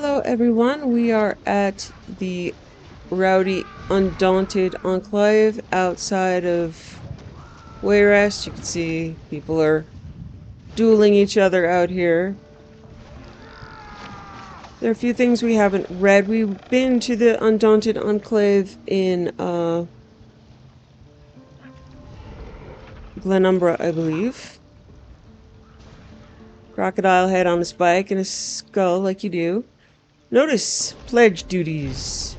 Hello, everyone. We are at the rowdy, undaunted enclave outside of Wayrest. You can see people are dueling each other out here. There are a few things we haven't read. We've been to the undaunted enclave in Glenumbra, I believe. Crocodile head on a spike and a skull, like you do. Notice pledge duties.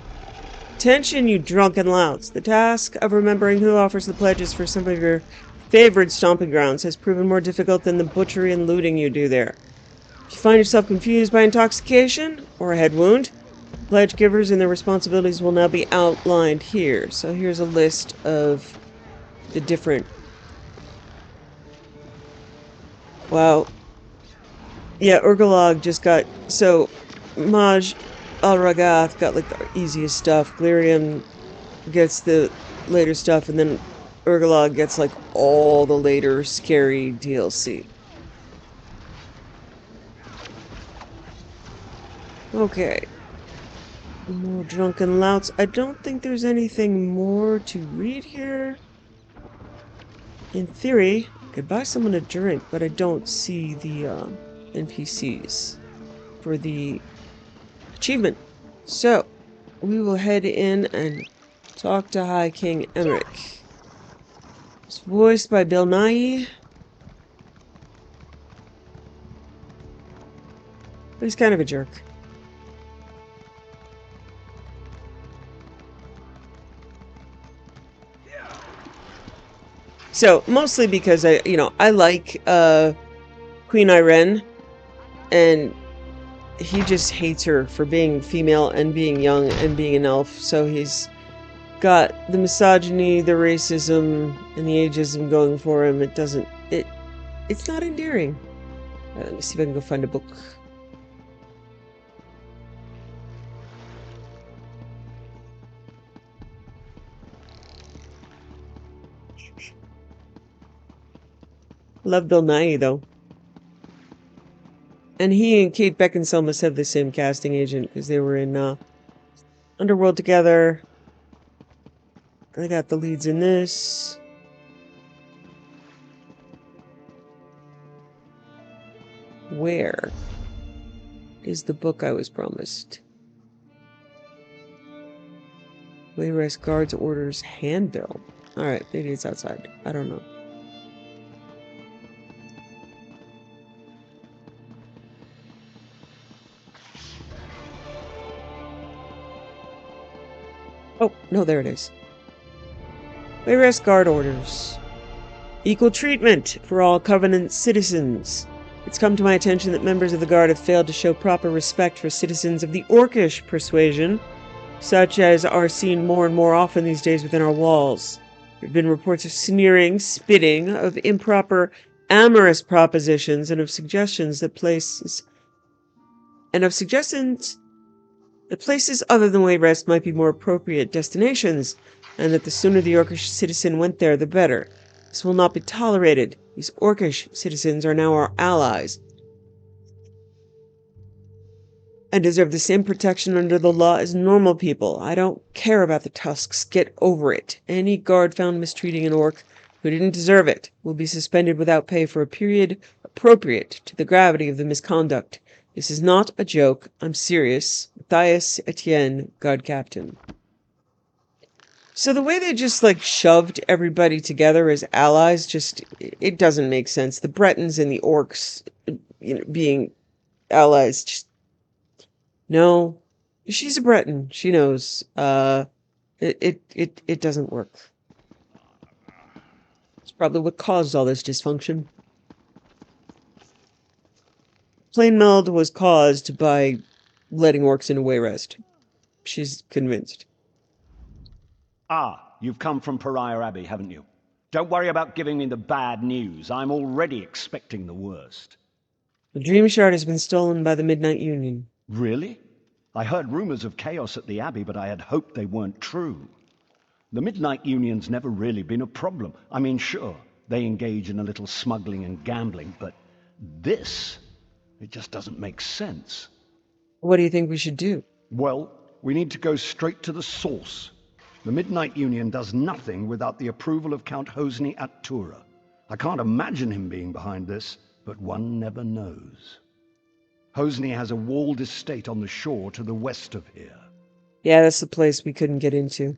Attention, you drunken louts. The task of remembering who offers the pledges for some of your favorite stomping grounds has proven more difficult than the butchery and looting you do there. If you find yourself confused by intoxication or a head wound, pledge givers and their responsibilities will now be outlined here. So here's a list of the different... Wow. Yeah, Urgalog just got... So, Maj Al-Ragath got like the easiest stuff. Glirium gets the later stuff, and then Urgalog gets like all the later scary DLC. Okay. More drunken louts. I don't think there's anything more to read here. In theory, I could buy someone a drink, but I don't see the NPCs for the achievement. So, we will head in and talk to High King Emmerich. It's voiced by Bill Nye. But he's kind of a jerk. So, mostly because I like Queen Irene, and he just hates her for being female and being young and being an elf. So he's got the misogyny, the racism, and the ageism going for him. It's not endearing. Let me see if I can go find a book. Love Bill Nye, though. And he and Kate Beckinsale must have the same casting agent, because they were in Underworld together. They got the leads in this. Where is the book I was promised? Wayrest Guards Orders Handbill. Alright, maybe it's outside. I don't know. Oh, no, there it is. Wayrest Guard Orders. Equal treatment for all Covenant citizens. It's come to my attention that members of the Guard have failed to show proper respect for citizens of the Orcish persuasion, such as are seen more and more often these days within our walls. There have been reports of sneering, spitting, of improper, amorous propositions, and of suggestions that places other than Wayrest might be more appropriate destinations, and that the sooner the Orcish citizen went there, the better. This will not be tolerated. These Orcish citizens are now our allies, and deserve the same protection under the law as normal people. I don't care about the tusks. Get over it. Any guard found mistreating an orc who didn't deserve it will be suspended without pay for a period appropriate to the gravity of the misconduct. This is not a joke. I'm serious. Matthias Etienne, Guard Captain. So the way they just like shoved everybody together as allies, it doesn't make sense. The Bretons and the orcs, being allies, just no. She's a Breton. She knows. It doesn't work. It's probably what caused all this dysfunction. Plain meld was caused by letting orcs into Wayrest. She's convinced. Ah, you've come from Pariah Abbey, haven't you? Don't worry about giving me the bad news. I'm already expecting the worst. The Dream Shard has been stolen by the Midnight Union. Really? I heard rumors of chaos at the Abbey, but I had hoped they weren't true. The Midnight Union's never really been a problem. I mean, sure, they engage in a little smuggling and gambling, but this, it just doesn't make sense. What do you think we should do? Well, we need to go straight to the source. The Midnight Union does nothing without the approval of Count Hosni at Tura. I can't imagine him being behind this, but one never knows. Hosni has a walled estate on the shore to the west of here. Yeah, that's the place we couldn't get into.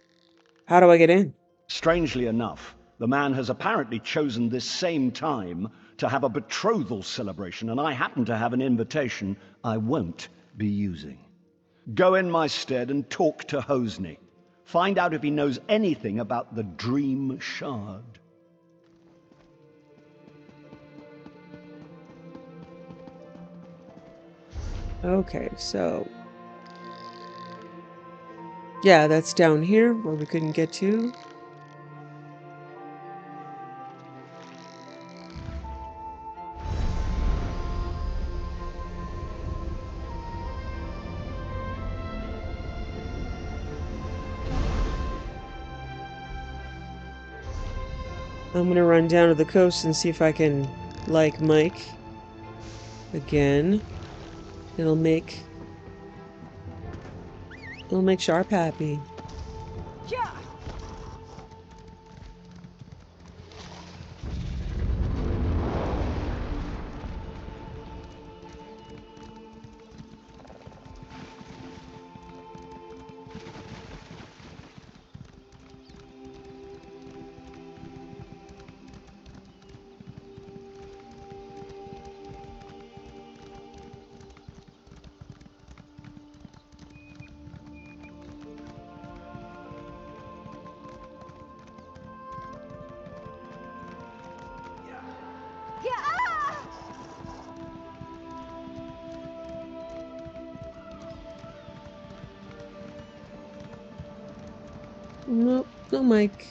How do I get in? Strangely enough, the man has apparently chosen this same time to have a betrothal celebration, and I happen to have an invitation I won't be using. Go in my stead and talk to Hosni. Find out if he knows anything about the Dream Shard. Okay, so... yeah, that's down here where we couldn't get to. I'm gonna run down to the coast and see if I can like Mike again. It'll make Sharp happy. Yeah. Nope, no Mike.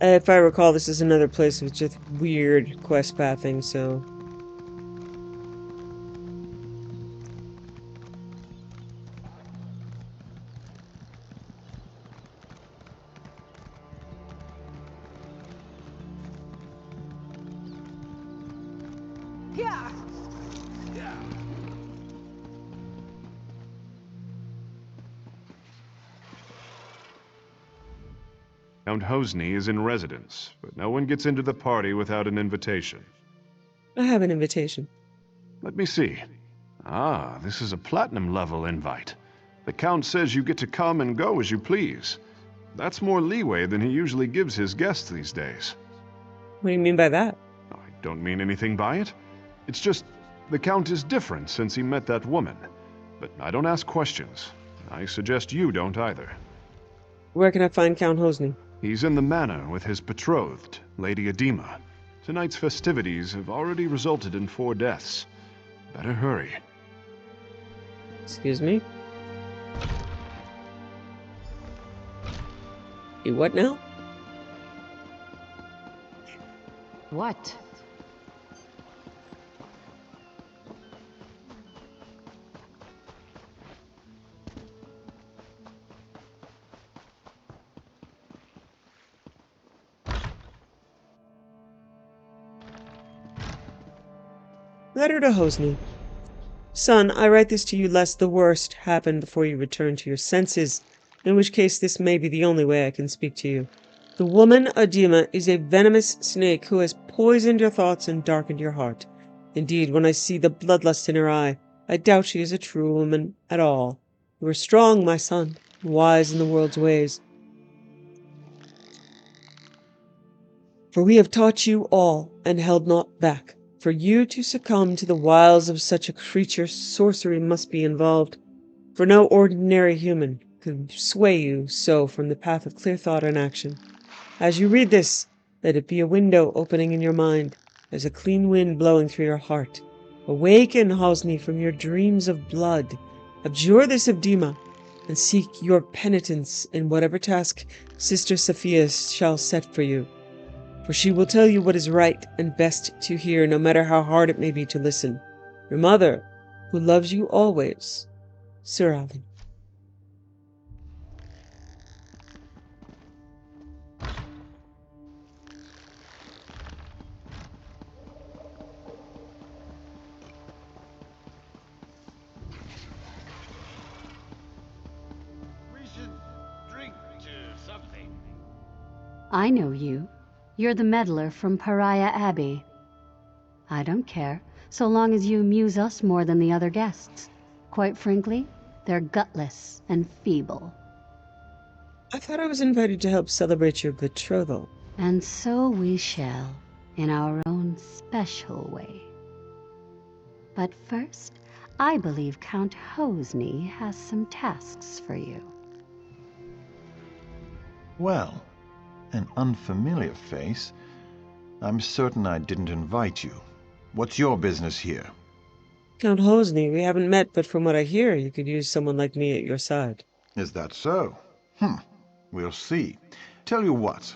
If I recall, this is another place with just weird quest pathing, so... Yeah. Count Hosni is in residence, but no one gets into the party without an invitation. I have an invitation. Let me see. Ah, this is a platinum level invite. The Count says you get to come and go as you please. That's more leeway than he usually gives his guests these days. What do you mean by that? I don't mean anything by it. It's just, the Count is different since he met that woman. But I don't ask questions. I suggest you don't either. Where can I find Count Hosni? He's in the manor with his betrothed, Lady Edema. Tonight's festivities have already resulted in 4 deaths. Better hurry. Excuse me? You what now? What? Letter to Hosni. Son, I write this to you lest the worst happen before you return to your senses, in which case this may be the only way I can speak to you. The woman Edema is a venomous snake who has poisoned your thoughts and darkened your heart. Indeed, when I see the bloodlust in her eye, I doubt she is a true woman at all. You are strong, my son, and wise in the world's ways. For we have taught you all, and held not back. For you to succumb to the wiles of such a creature, sorcery must be involved. For no ordinary human could sway you so from the path of clear thought and action. As you read this, let it be a window opening in your mind, as a clean wind blowing through your heart. Awaken, Hosni, from your dreams of blood. Abjure this Edema, and seek your penitence in whatever task Sister Sophia shall set for you. For she will tell you what is right and best to hear, no matter how hard it may be to listen. Your mother who loves you always, Sir Alan. We should drink to something. I know you. You're the meddler from Pariah Abbey. I don't care, so long as you amuse us more than the other guests. Quite frankly, they're gutless and feeble. I thought I was invited to help celebrate your betrothal. And so we shall, in our own special way. But first, I believe Count Hosni has some tasks for you. Well, an unfamiliar face. I'm certain I didn't invite you. What's your business here? Count Hosni, we haven't met, but from what I hear, you could use someone like me at your side. Is that so? We'll see. Tell you what,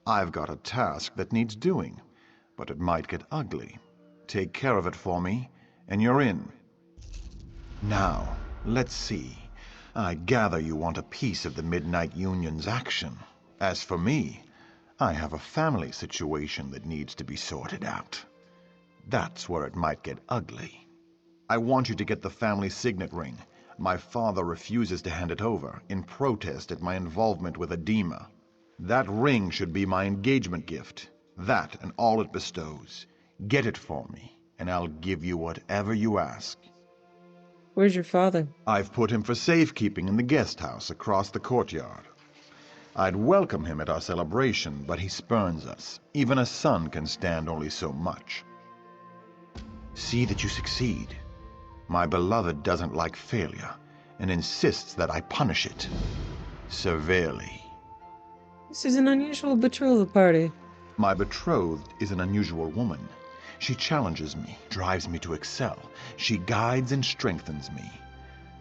I've got a task that needs doing, but it might get ugly. Take care of it for me, and you're in. Now, let's see. I gather you want a piece of the Midnight Union's action. As for me, I have a family situation that needs to be sorted out. That's where it might get ugly. I want you to get the family signet ring. My father refuses to hand it over, in protest at my involvement with edema. That ring should be my engagement gift. That and all it bestows. Get it for me, and I'll give you whatever you ask. Where's your father? I've put him for safekeeping in the guest house across the courtyard. I'd welcome him at our celebration, but he spurns us. Even a son can stand only so much. See that you succeed. My beloved doesn't like failure, and insists that I punish it severely. This is an unusual betrothal party. My betrothed is an unusual woman. She challenges me, drives me to excel. She guides and strengthens me.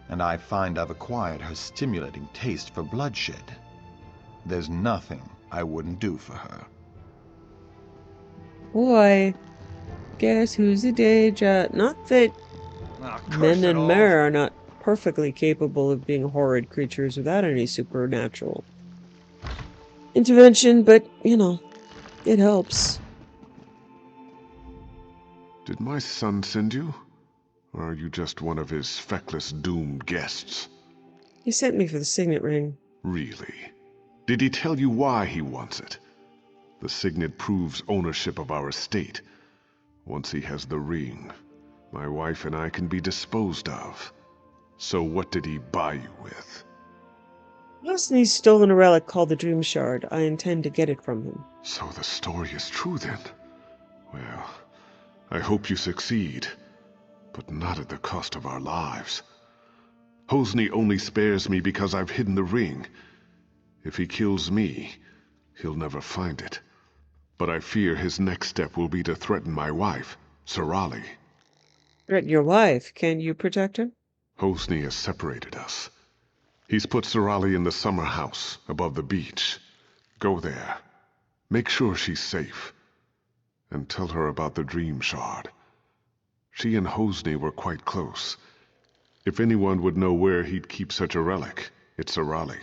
And I find I've acquired her stimulating taste for bloodshed. There's nothing I wouldn't do for her. Boy, guess who's a day job? Not that men and mer are not perfectly capable of being horrid creatures without any supernatural intervention, but, you know, it helps. Did my son send you? Or are you just one of his feckless doomed guests? He sent me for the signet ring. Really? Did he tell you why he wants it? The signet proves ownership of our estate. Once he has the ring, my wife and I can be disposed of. So what did he buy you with? Hosni's stolen a relic called the Dream Shard. I intend to get it from him. So the story is true then? Well, I hope you succeed, but not at the cost of our lives. Hosni only spares me because I've hidden the ring. If he kills me, he'll never find it. But I fear his next step will be to threaten my wife, Sorali. Threaten your wife? Can you protect her? Hosni has separated us. He's put Sorali in the summer house above the beach. Go there. Make sure she's safe. And tell her about the Dream Shard. She and Hosni were quite close. If anyone would know where he'd keep such a relic, it's Sorali.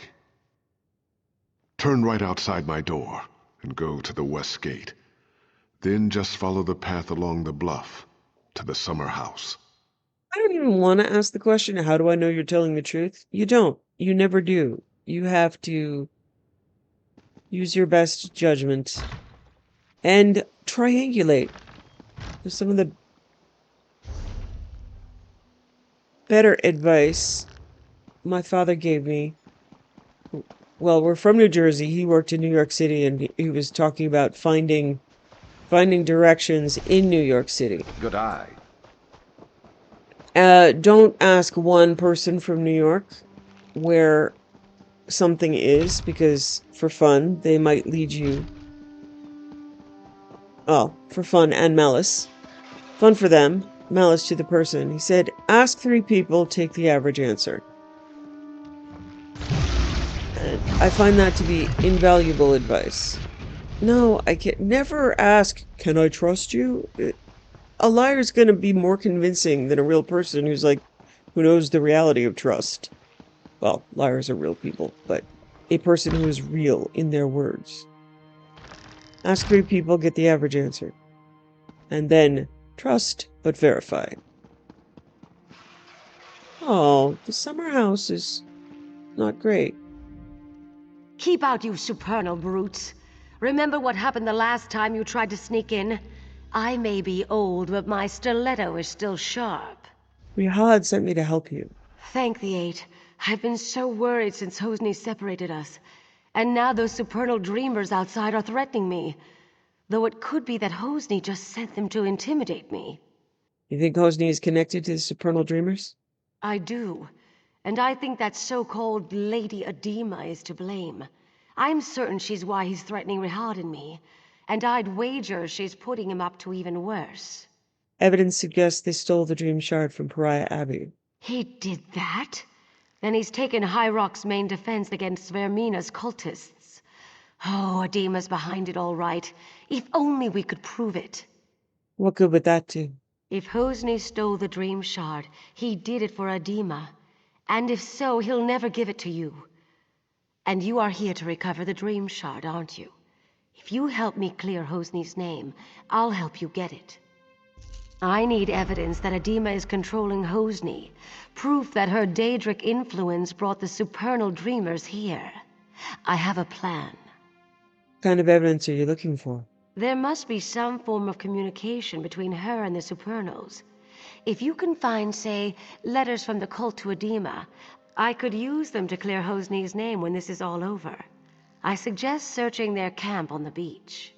Turn right outside my door and go to the west gate. Then just follow the path along the bluff to the summer house. I don't even want to ask the question, how do I know you're telling the truth? You don't. You never do. You have to use your best judgment and triangulate. There's some of the better advice my father gave me. Well, we're from New Jersey. He worked in New York City, and he was talking about finding directions in New York City. Good eye. Don't ask one person from New York where something is, because for fun, they might lead you. Oh, for fun and malice. Fun for them, malice to the person. He said, ask 3 people, take the average answer. And I find that to be invaluable advice. No, I can't. Never ask, can I trust you? a liar's gonna be more convincing than a real person who knows the reality of trust. Well, liars are real people, but a person who is real in their words. Ask 3 people, get the average answer. And then trust, but verify. Oh, the summer house is not great. Keep out, you supernal brutes. Remember what happened the last time you tried to sneak in? I may be old, but my stiletto is still sharp. Rihad sent me to help you. Thank the Eight. I've been so worried since Hosni separated us. And now those supernal dreamers outside are threatening me. Though it could be that Hosni just sent them to intimidate me. You think Hosni is connected to the supernal dreamers? I do. And I think that so-called Lady Edema is to blame. I'm certain she's why he's threatening Rihad and me. And I'd wager she's putting him up to even worse. Evidence suggests they stole the dream shard from Pariah Abbey. He did that? Then he's taken High Rock's main defense against Vermina's cultists. Oh, Edema's behind it all right. If only we could prove it. What good would that do? If Hosni stole the dream shard, he did it for Edema. And if so, he'll never give it to you. And you are here to recover the dream shard, aren't you? If you help me clear Hosni's name, I'll help you get it. I need evidence that Edema is controlling Hosni. Proof that her Daedric influence brought the supernal dreamers here. I have a plan. What kind of evidence are you looking for? There must be some form of communication between her and the supernals. If you can find, say, letters from the cult to Edema, I could use them to clear Hosni's name when this is all over. I suggest searching their camp on the beach.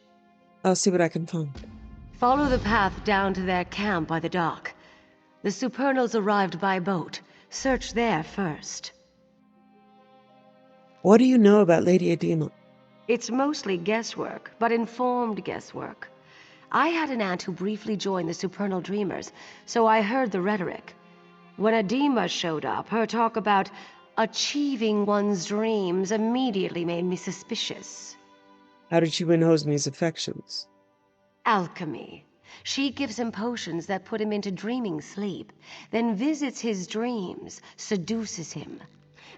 I'll see what I can find. Follow the path down to their camp by the dock. The supernals arrived by boat. Search there first. What do you know about Lady Edema? It's mostly guesswork, but informed guesswork. I had an aunt who briefly joined the supernal dreamers, so I heard the rhetoric. When Edema showed up, her talk about achieving one's dreams immediately made me suspicious. How did she win Hosni's affections? Alchemy. She gives him potions that put him into dreaming sleep, then visits his dreams, seduces him.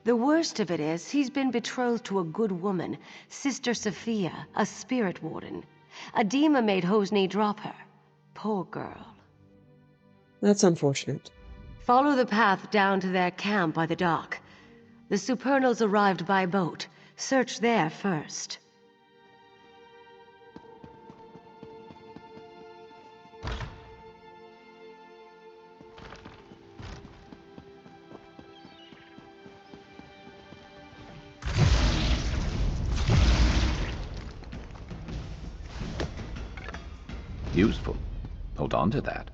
The worst of it is, he's been betrothed to a good woman, Sister Sophia, a spirit warden. Edema made Hosni drop her. Poor girl. That's unfortunate. Follow the path down to their camp by the dock. The supernals arrived by boat. Search there first. Useful. Hold on to that.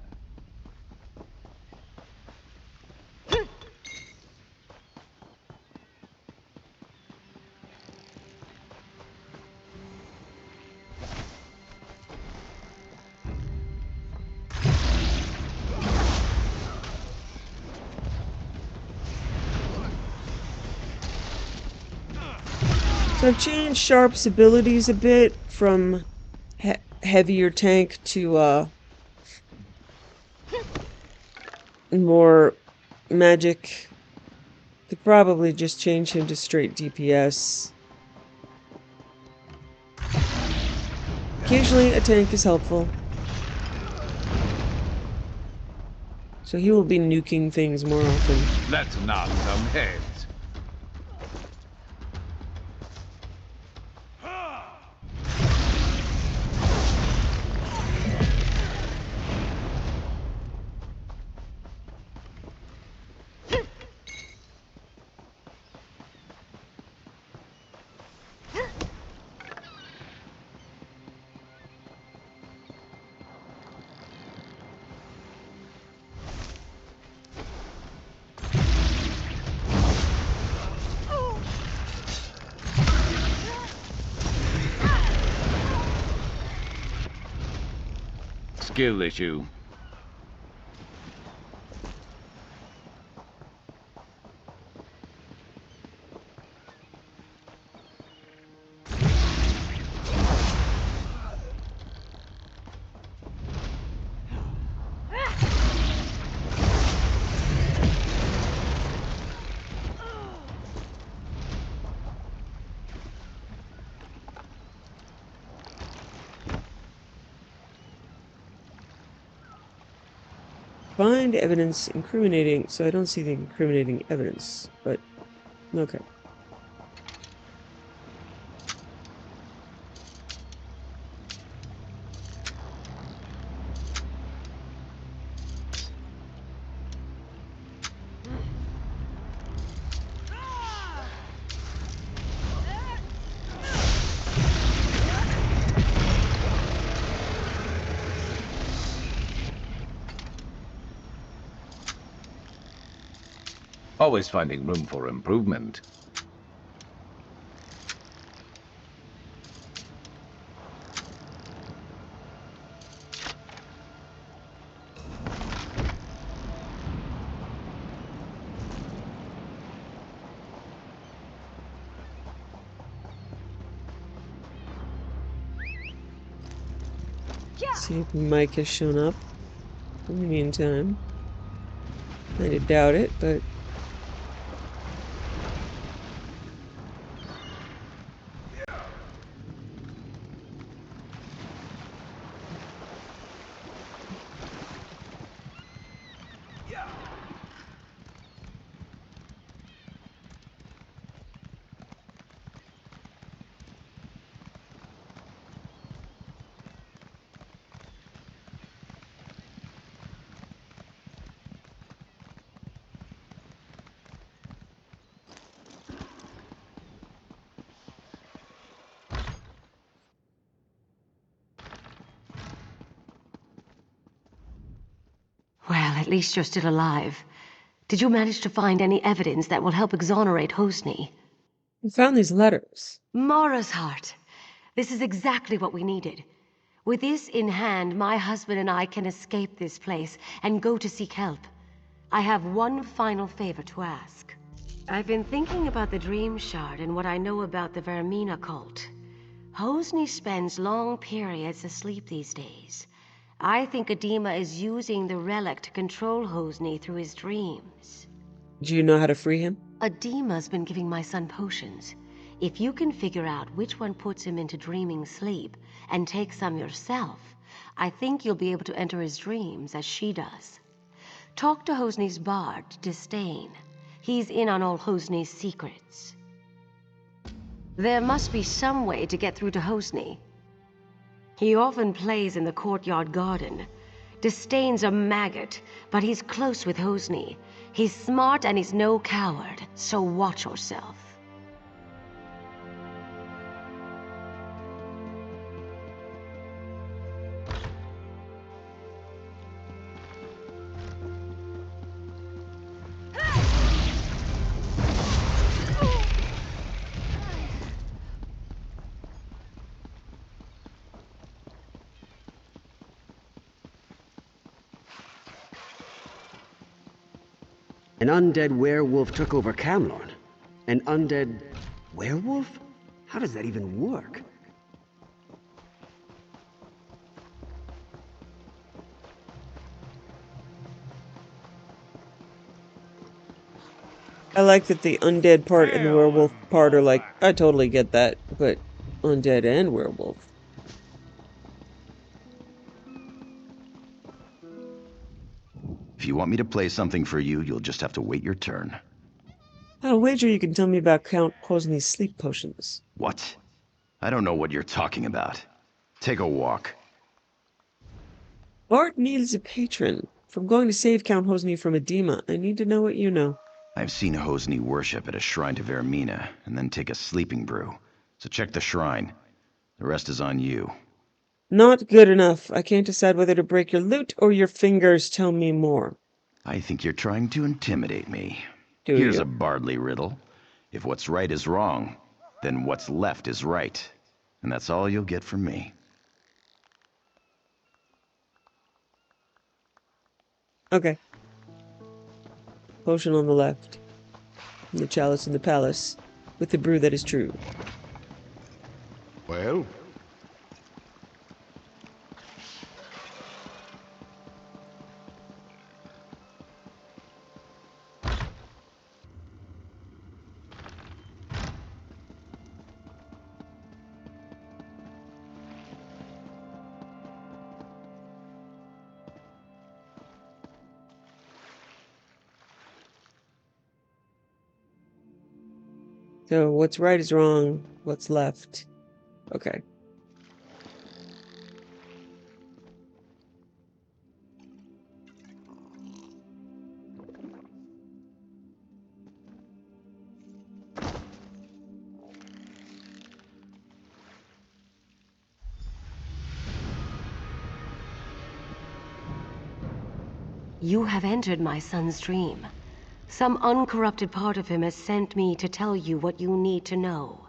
So I've changed Sharp's abilities a bit from heavier tank to more magic. Could probably just change him to straight DPS. Occasionally a tank is helpful. So he will be nuking things more often. Let's knock some heads. Skill issue. find evidence incriminating, so I don't see the incriminating evidence, but okay. Always finding room for improvement. See if Mike has shown up. In the meantime, I doubt it, but Well, at least you're still alive. Did you manage to find any evidence that will help exonerate Hosni? I found these letters. Mara's heart. This is exactly what we needed. With this in hand, my husband and I can escape this place and go to seek help. I have one final favor to ask. I've been thinking about the Dream Shard and what I know about the Vermina cult. Hosni spends long periods asleep these days. I think Adema is using the relic to control Hosni through his dreams. Do you know how to free him? Adema's been giving my son potions. If you can figure out which one puts him into dreaming sleep and take some yourself, I think you'll be able to enter his dreams as she does. Talk to Hosni's bard, Disdain. He's in on all Hosni's secrets. There must be some way to get through to Hosni. He often plays in the courtyard garden. Disdain's a maggot, but he's close with Hosni. He's smart and he's no coward, so watch yourself. An undead werewolf took over Camlorn. An undead werewolf? How does that even work? I like that the undead part and the werewolf part are like, I totally get that, but undead and werewolf. If you want me to play something for you, you'll just have to wait your turn. I'll wager you can tell me about Count Hosni's sleep potions. What? I don't know what you're talking about. Take a walk. Bart needs a patron. If I'm going to save Count Hosni from Adema, I need to know what you know. I've seen Hosni worship at a shrine to Vermina, and then take a sleeping brew. So check the shrine. The rest is on you. Not good enough. I can't decide whether to break your lute or your fingers. Tell me more. I think you're trying to intimidate me. Do Here's you? a Bardley riddle. If what's right is wrong, then what's left is right. And that's all you'll get from me. Okay. Potion on the left. And the chalice in the palace. With the brew that is true. Well, So what's right is wrong, what's left. Okay. You have entered my son's dream. Some uncorrupted part of him has sent me to tell you what you need to know.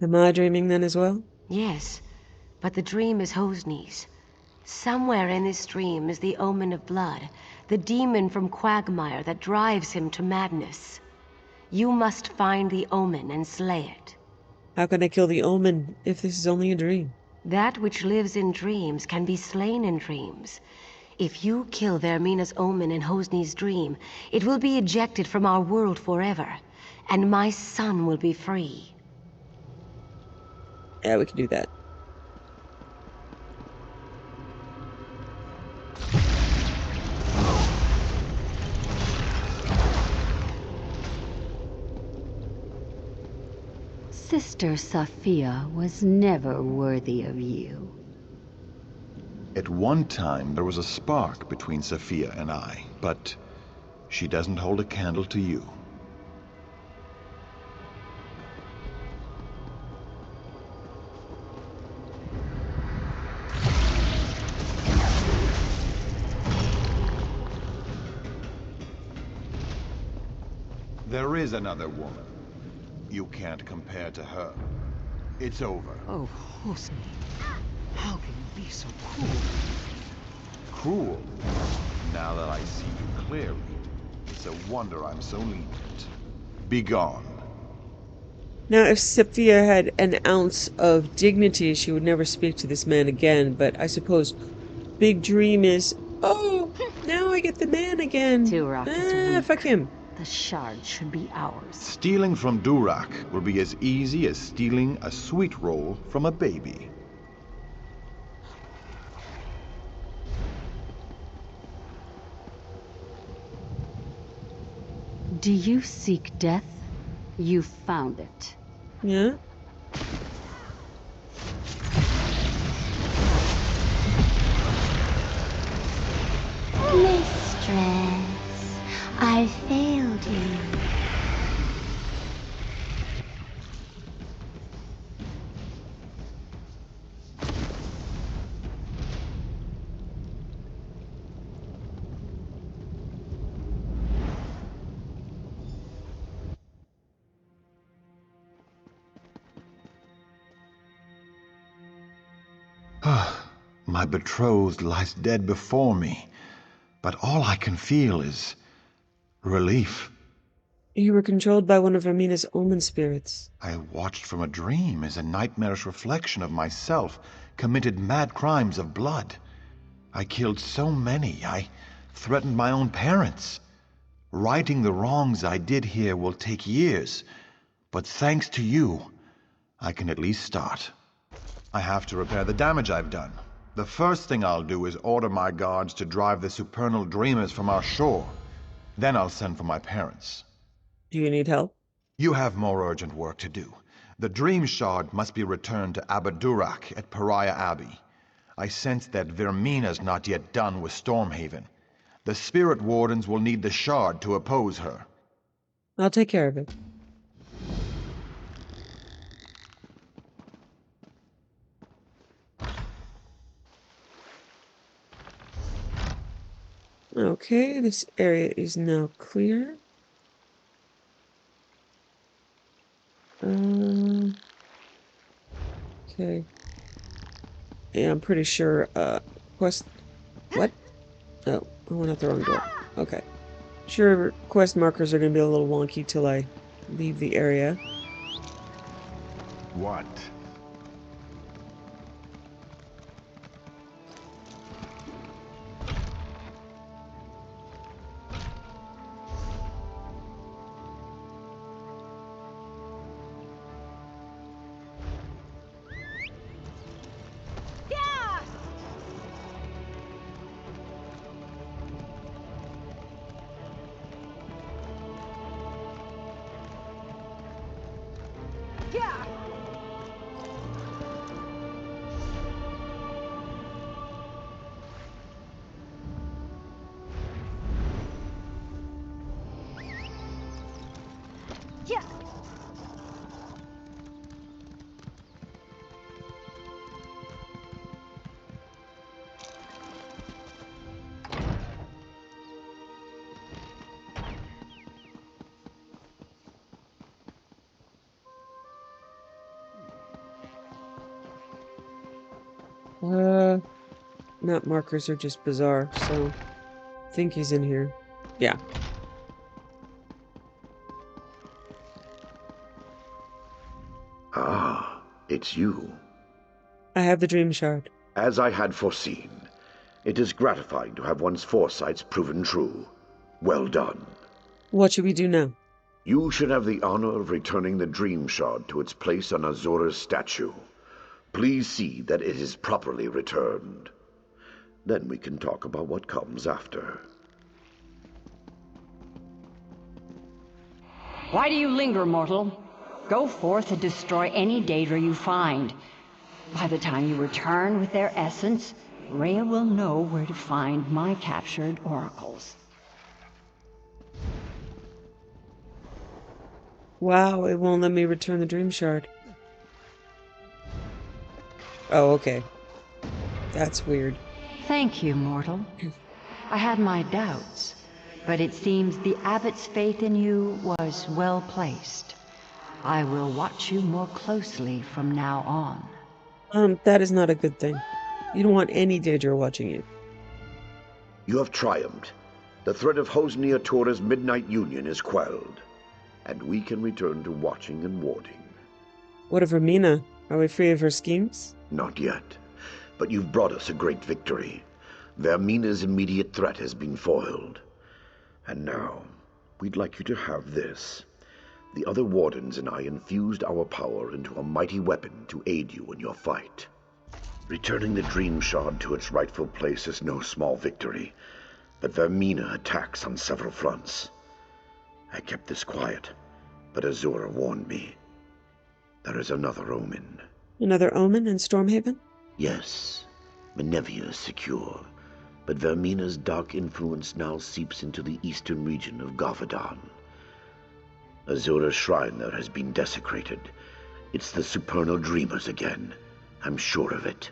Am I dreaming then as well? Yes, but the dream is Hosni's. Somewhere in this dream is the omen of blood, the demon from Quagmire that drives him to madness. You must find the omen and slay it. How can I kill the omen if this is only a dream? That which lives in dreams can be slain in dreams. If you kill Vermina's omen in Hosni's dream, it will be ejected from our world forever, and my son will be free. Yeah, we can do that. Sister Sophia was never worthy of you. At one time, there was a spark between Sophia and I, but she doesn't hold a candle to you. There is another woman. You can't compare to her. It's over. Oh, Hosni. How can you be so cruel? Cruel? Now that I see you clearly, it's a wonder I'm so lenient. Be gone. Now, if Sophia had an ounce of dignity, she would never speak to this man again, but I suppose big dream is, oh, now I get the man again. Durak is weak. Fuck him. The shard should be ours. Stealing from Durak will be as easy as stealing a sweet roll from a baby. Do you seek death? You found it. Yeah? Mistress, I failed you. My betrothed lies dead before me, but all I can feel is relief. You were controlled by one of Vermina's omen spirits. I watched from a dream as a nightmarish reflection of myself committed mad crimes of blood. I killed so many, I threatened my own parents. Righting the wrongs I did here will take years, but thanks to you, I can at least start. I have to repair the damage I've done. The first thing I'll do is order my guards to drive the supernal dreamers from our shore. Then I'll send for my parents. Do you need help? You have more urgent work to do. The Dream Shard must be returned to Abba Durak at Pariah Abbey. I sense that Vermina's not yet done with Stormhaven. The Spirit Wardens will need the Shard to oppose her. I'll take care of it. Okay, this area is now clear. Okay. Yeah, I'm pretty sure, quest... What? Oh, I went out the wrong door. Okay. Sure, quest markers are gonna be a little wonky till I leave the area. What? Map markers are just bizarre, so I think he's in here. Yeah. Ah, it's you. I have the dream shard. As I had foreseen, it is gratifying to have one's foresights proven true. Well done. What should we do now? You should have the honor of returning the dream shard to its place on Azura's statue. Please see that it is properly returned. Then we can talk about what comes after. Why do you linger, mortal? Go forth and destroy any Daedra you find. By the time you return with their essence, Rhea will know where to find my captured oracles. Wow, it won't let me return the dream shard. Oh, okay. That's weird. Thank you, mortal. I had my doubts, but it seems the abbot's faith in you was well placed. I will watch you more closely from now on. That is not a good thing. You don't want any Daedra watching you. You have triumphed. The threat of Hosnia Tora's midnight union is quelled, and we can return to watching and warding. What of Hermina? Are we free of her schemes? Not yet, but you've brought us a great victory. Vermina's immediate threat has been foiled. And now, we'd like you to have this. The other wardens and I infused our power into a mighty weapon to aid you in your fight. Returning the Dream Shard to its rightful place is no small victory, but Vermina attacks on several fronts. I kept this quiet, but Azura warned me. There is another omen. Another omen in Stormhaven? Yes, Menevia is secure, but Vermina's dark influence now seeps into the eastern region of Gavadan. Azura's shrine there has been desecrated. It's the supernal dreamers again. I'm sure of it.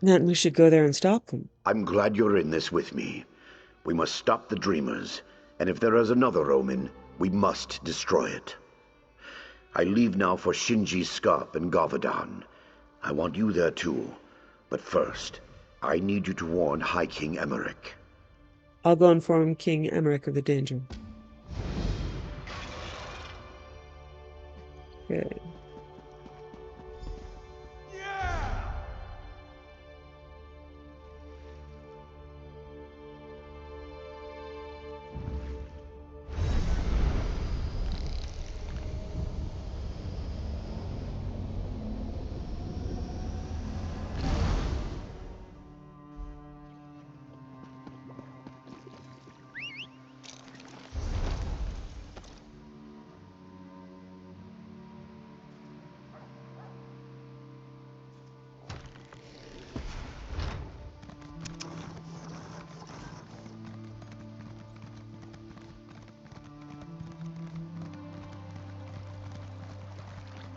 Then we should go there and stop them. I'm glad you're in this with me. We must stop the dreamers, and if there is another omen, we must destroy it. I leave now for Shinji's Scarp in Gavadan. I want you there too. But first, I need you to warn High King Emmerich. I'll go inform King Emmerich of the danger. Okay.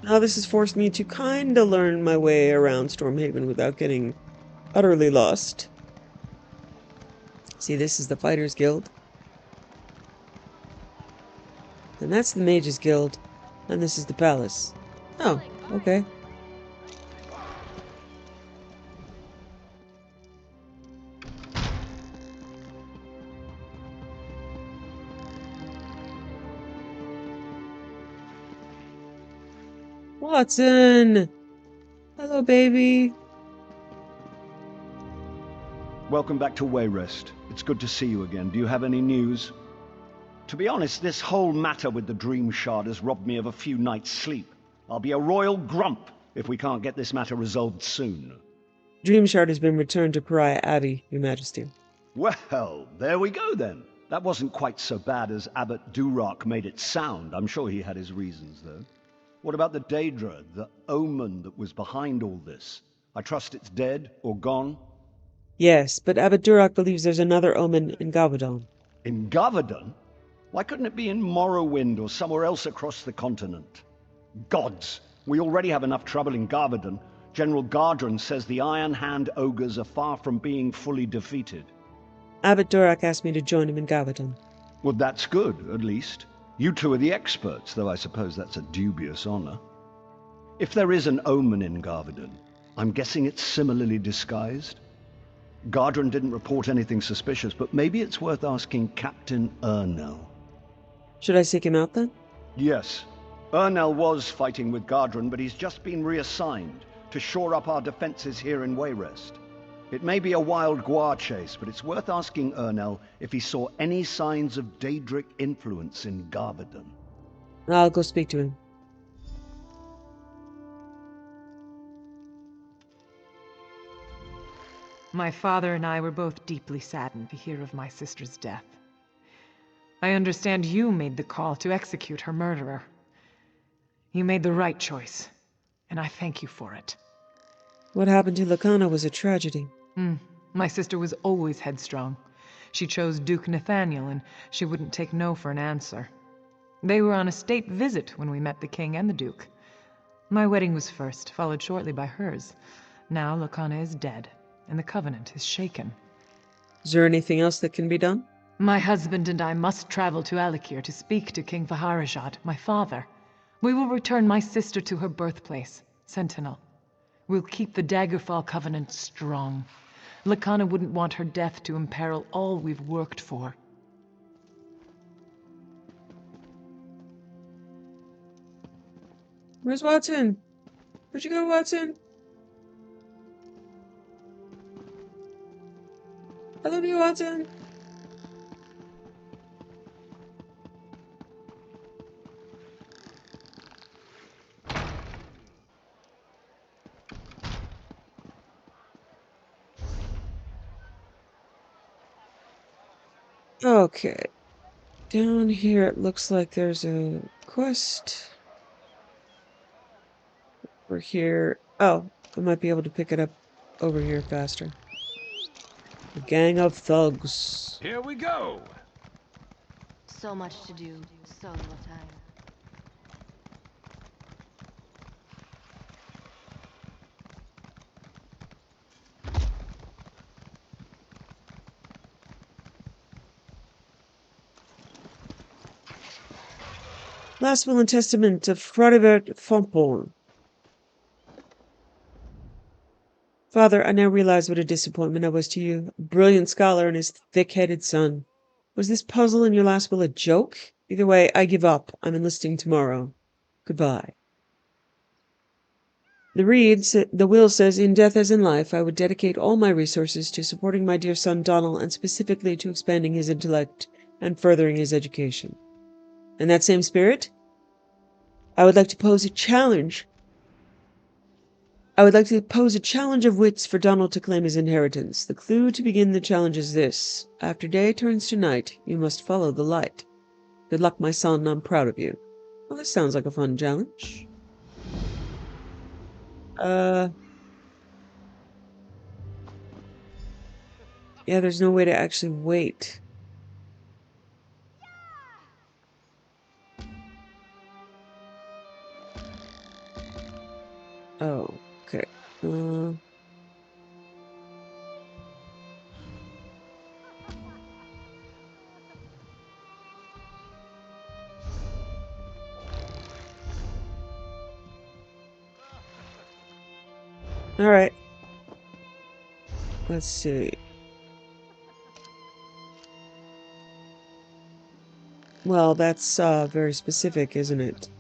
Now this has forced me to kinda learn my way around Stormhaven without getting utterly lost. See, this is the Fighters Guild. And that's the Mages Guild. And this is the Palace. Oh, okay. Watson! Hello, baby. Welcome back to Wayrest. It's good to see you again. Do you have any news? To be honest, this whole matter with the Dream Shard has robbed me of a few nights' sleep. I'll be a royal grump if we can't get this matter resolved soon. Dream Shard has been returned to Pariah Abbey, Your Majesty. Well, there we go then. That wasn't quite so bad as Abbot Durock made it sound. I'm sure he had his reasons, though. What about the Daedra, the omen that was behind all this? I trust it's dead or gone? Yes, but Abbot Durak believes there's another omen in Gavadon. In Gavadon? Why couldn't it be in Morrowind or somewhere else across the continent? Gods! We already have enough trouble in Gavadon. General Gardron says the Iron Hand ogres are far from being fully defeated. Abbot Durak asked me to join him in Gavadon. Well, that's good, at least. You two are the experts, though I suppose that's a dubious honor. If there is an omen in Gavadon, I'm guessing it's similarly disguised? Gardron didn't report anything suspicious, but maybe it's worth asking Captain Ernell. Should I seek him out then? Yes. Ernell was fighting with Gardron, but he's just been reassigned to shore up our defenses here in Wayrest. It may be a wild guar chase, but it's worth asking Ernell if he saw any signs of Daedric influence in Gavadon. I'll go speak to him. My father and I were both deeply saddened to hear of my sister's death. I understand you made the call to execute her murderer. You made the right choice, and I thank you for it. What happened to Lacana was a tragedy. My sister was always headstrong. She chose Duke Nathaniel, and she wouldn't take no for an answer. They were on a state visit when we met the king and the duke. My wedding was first, followed shortly by hers. Now Lacana is dead, and the Covenant is shaken. Is there anything else that can be done? My husband and I must travel to Alikir to speak to King Faharajad, my father. We will return my sister to her birthplace, Sentinel. We'll keep the Daggerfall Covenant strong. Lacana wouldn't want her death to imperil all we've worked for. Where's Watson? Where'd you go, Watson? I love you, Watson. Okay. Down here it looks like there's a quest. Over here. Oh, I might be able to pick it up over here faster. A gang of thugs. Here we go! So much to do, so little time. Last will and testament of Frodibert Fomporn. Father, I now realize what a disappointment I was to you, a brilliant scholar and his thick-headed son. Was this puzzle in your last will a joke? Either way, I give up. I'm enlisting tomorrow. Goodbye. The will says, in death as in life, I would dedicate all my resources to supporting my dear son Donal and specifically to expanding his intellect and furthering his education. In that same spirit, I would like to pose a challenge. Of wits for Donald to claim his inheritance. The clue to begin the challenge is this. After day turns to night, you must follow the light. Good luck, my son. I'm proud of you. Well, this sounds like a fun challenge. Yeah, there's no way to actually wait. Oh, okay. All right. Let's see. Well, that's very specific, isn't it?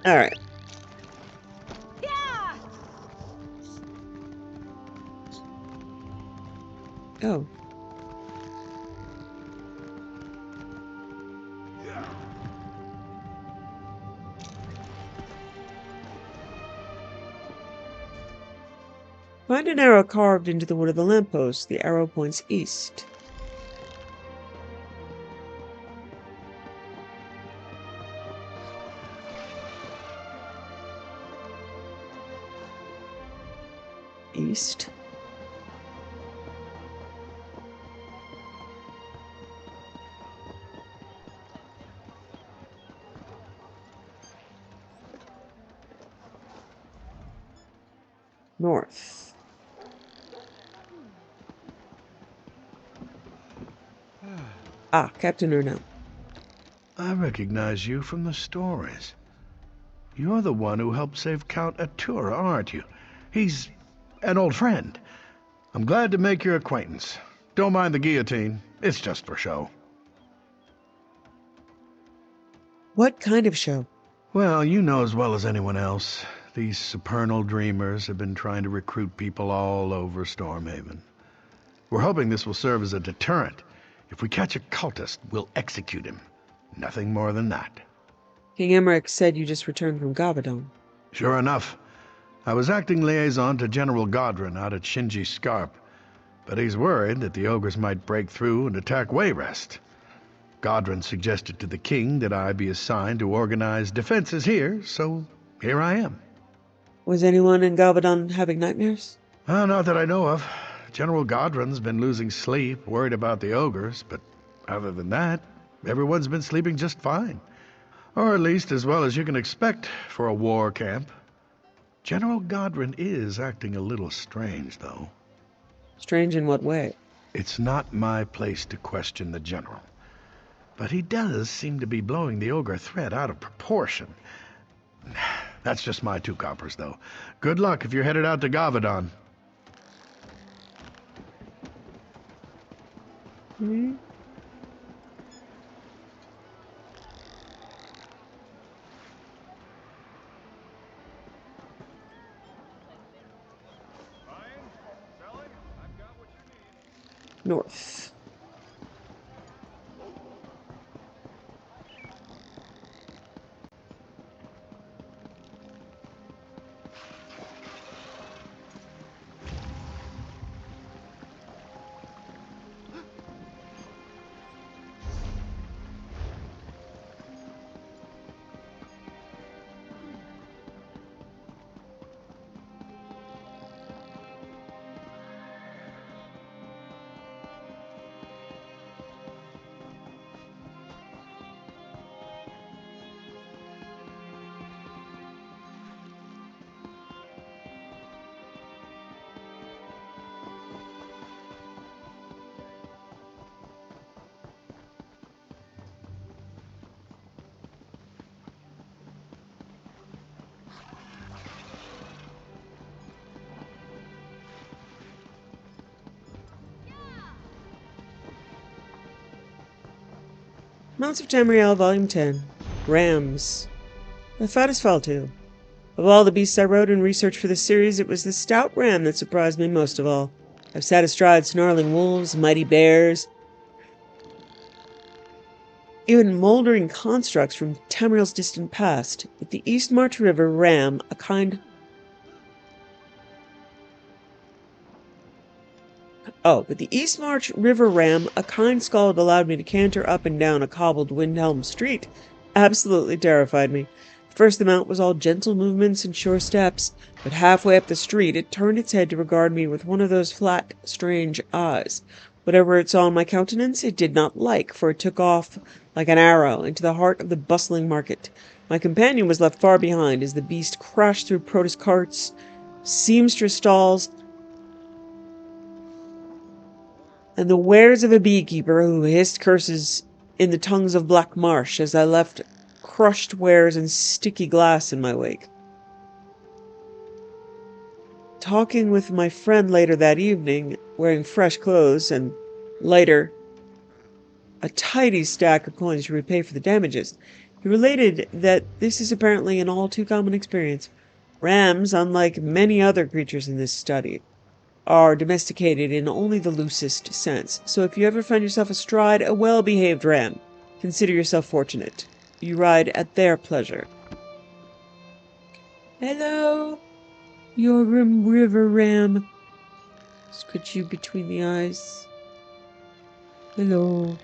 All right. Yeah! Oh. Find an arrow carved into the wood of the lamppost. The arrow points east. East. North. Ah, Captain Urnell. I recognize you from the stories. You're the one who helped save Count Atura, aren't you? He's an old friend. I'm glad to make your acquaintance. Don't mind the guillotine. It's just for show. What kind of show? Well, you know as well as anyone else. These supernal dreamers have been trying to recruit people all over Stormhaven. We're hoping this will serve as a deterrent. If we catch a cultist, we'll execute him. Nothing more than that. King Emmerich said you just returned from Gavadon. Sure enough. I was acting liaison to General Godrin out at Shinji Scarp, but he's worried that the ogres might break through and attack Wayrest. Godrin suggested to the king that I be assigned to organize defenses here, so here I am. Was anyone in Gavadon having nightmares? Not that I know of. General Godrin's been losing sleep, worried about the ogres, but other than that, everyone's been sleeping just fine. Or at least as well as you can expect for a war camp. General Godrin is acting a little strange, though. Strange in what way? It's not my place to question the general. But he does seem to be blowing the ogre threat out of proportion. That's just my 2 coppers, though. Good luck if you're headed out to Gavadon. Hmm? North. Mounts of Tamriel, Volume 10. Rams. The fattest fell too. Of all the beasts I rode and researched for this series, it was the stout ram that surprised me most of all. I've sat astride snarling wolves, mighty bears, even moldering constructs from Tamriel's distant past. But the East March River ram, a kind scald allowed me to canter up and down a cobbled Windhelm street, absolutely terrified me. At first the mount was all gentle movements and sure steps, but halfway up the street it turned its head to regard me with one of those flat, strange eyes. Whatever it saw in my countenance it did not like, for it took off like an arrow into the heart of the bustling market. My companion was left far behind as the beast crashed through produce carts, seamstress stalls, and the wares of a beekeeper who hissed curses in the tongues of black marsh as I left crushed wares and sticky glass in my wake. Talking with my friend later that evening, wearing fresh clothes, and later a tidy stack of coins to repay for the damages, he related that this is apparently an all too common experience. Rams, unlike many other creatures in this study, are domesticated in only the loosest sense, so if you ever find yourself astride a well-behaved ram, consider yourself fortunate. You ride at their pleasure. Hello, your river ram. Scratch you between the eyes. Hello.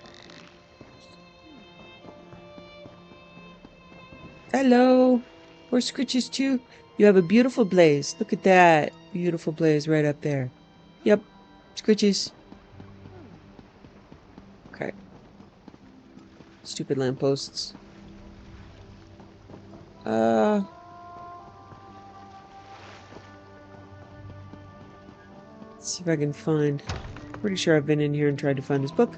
Hello. Or scritches too. You have a beautiful blaze. Look at that. Beautiful blaze right up there. Yep. Scritches. Okay. Stupid lampposts. Let's see if I can find. Pretty sure I've been in here and tried to find this book.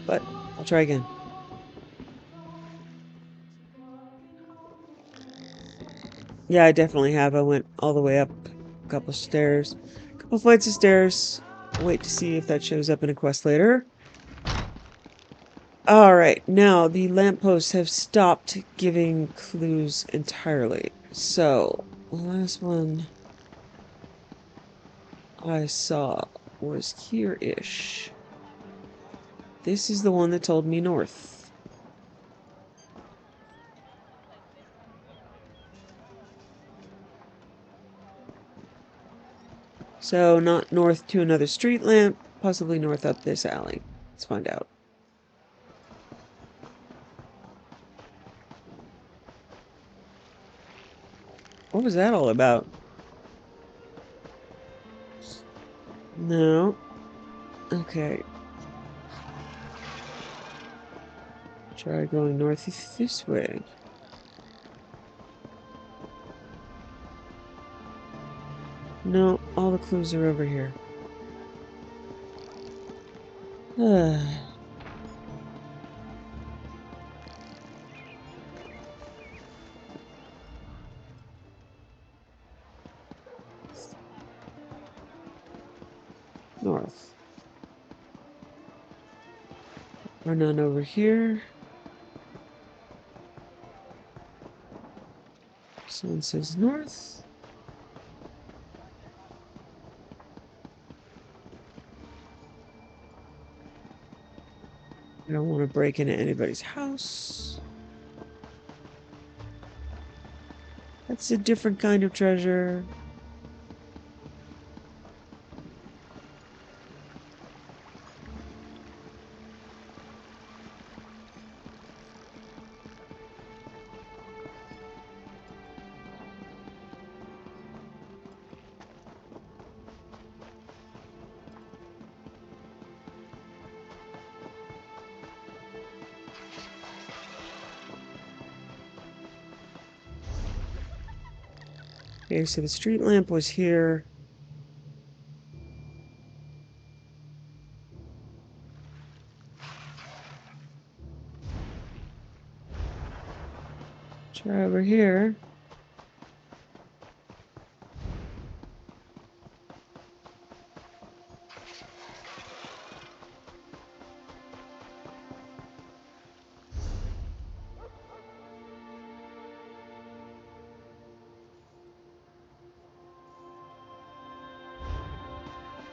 But I'll try again. Yeah, I definitely have. I went all the way up a couple stairs. A couple flights of stairs. Wait to see if that shows up in a quest later. Alright, now the lampposts have stopped giving clues entirely. So, the last one I saw was here-ish. This is the one that told me north. So, not north to another street lamp, possibly north up this alley. Let's find out. What was that all about? No. Okay. Try going north this way. No, all the clues are over here. North. Or none over here. Someone says north. I don't want to break into anybody's house. That's a different kind of treasure. Okay, so the street lamp was here. Try over here.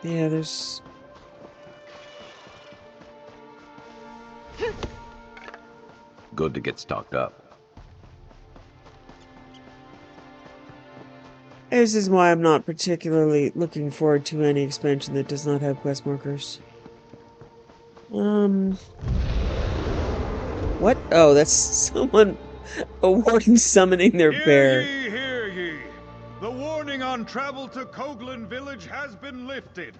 Yeah, there's... Good to get stocked up. This is why I'm not particularly looking forward to any expansion that does not have quest markers. What? Oh, that's someone... A warden summoning their bear. Hear ye! The warning on travel to Koglin village has been lifted.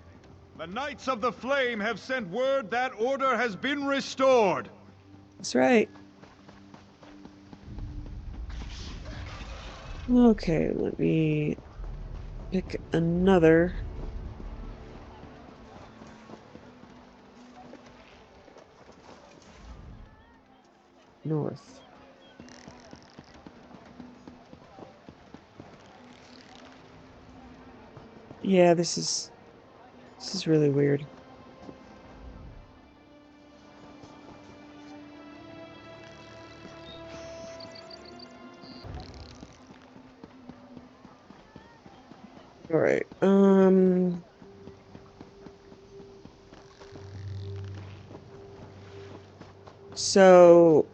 The Knights of the Flame have sent word that order has been restored. That's right. Okay, let me pick another. North. Yeah, this is really weird. All right. So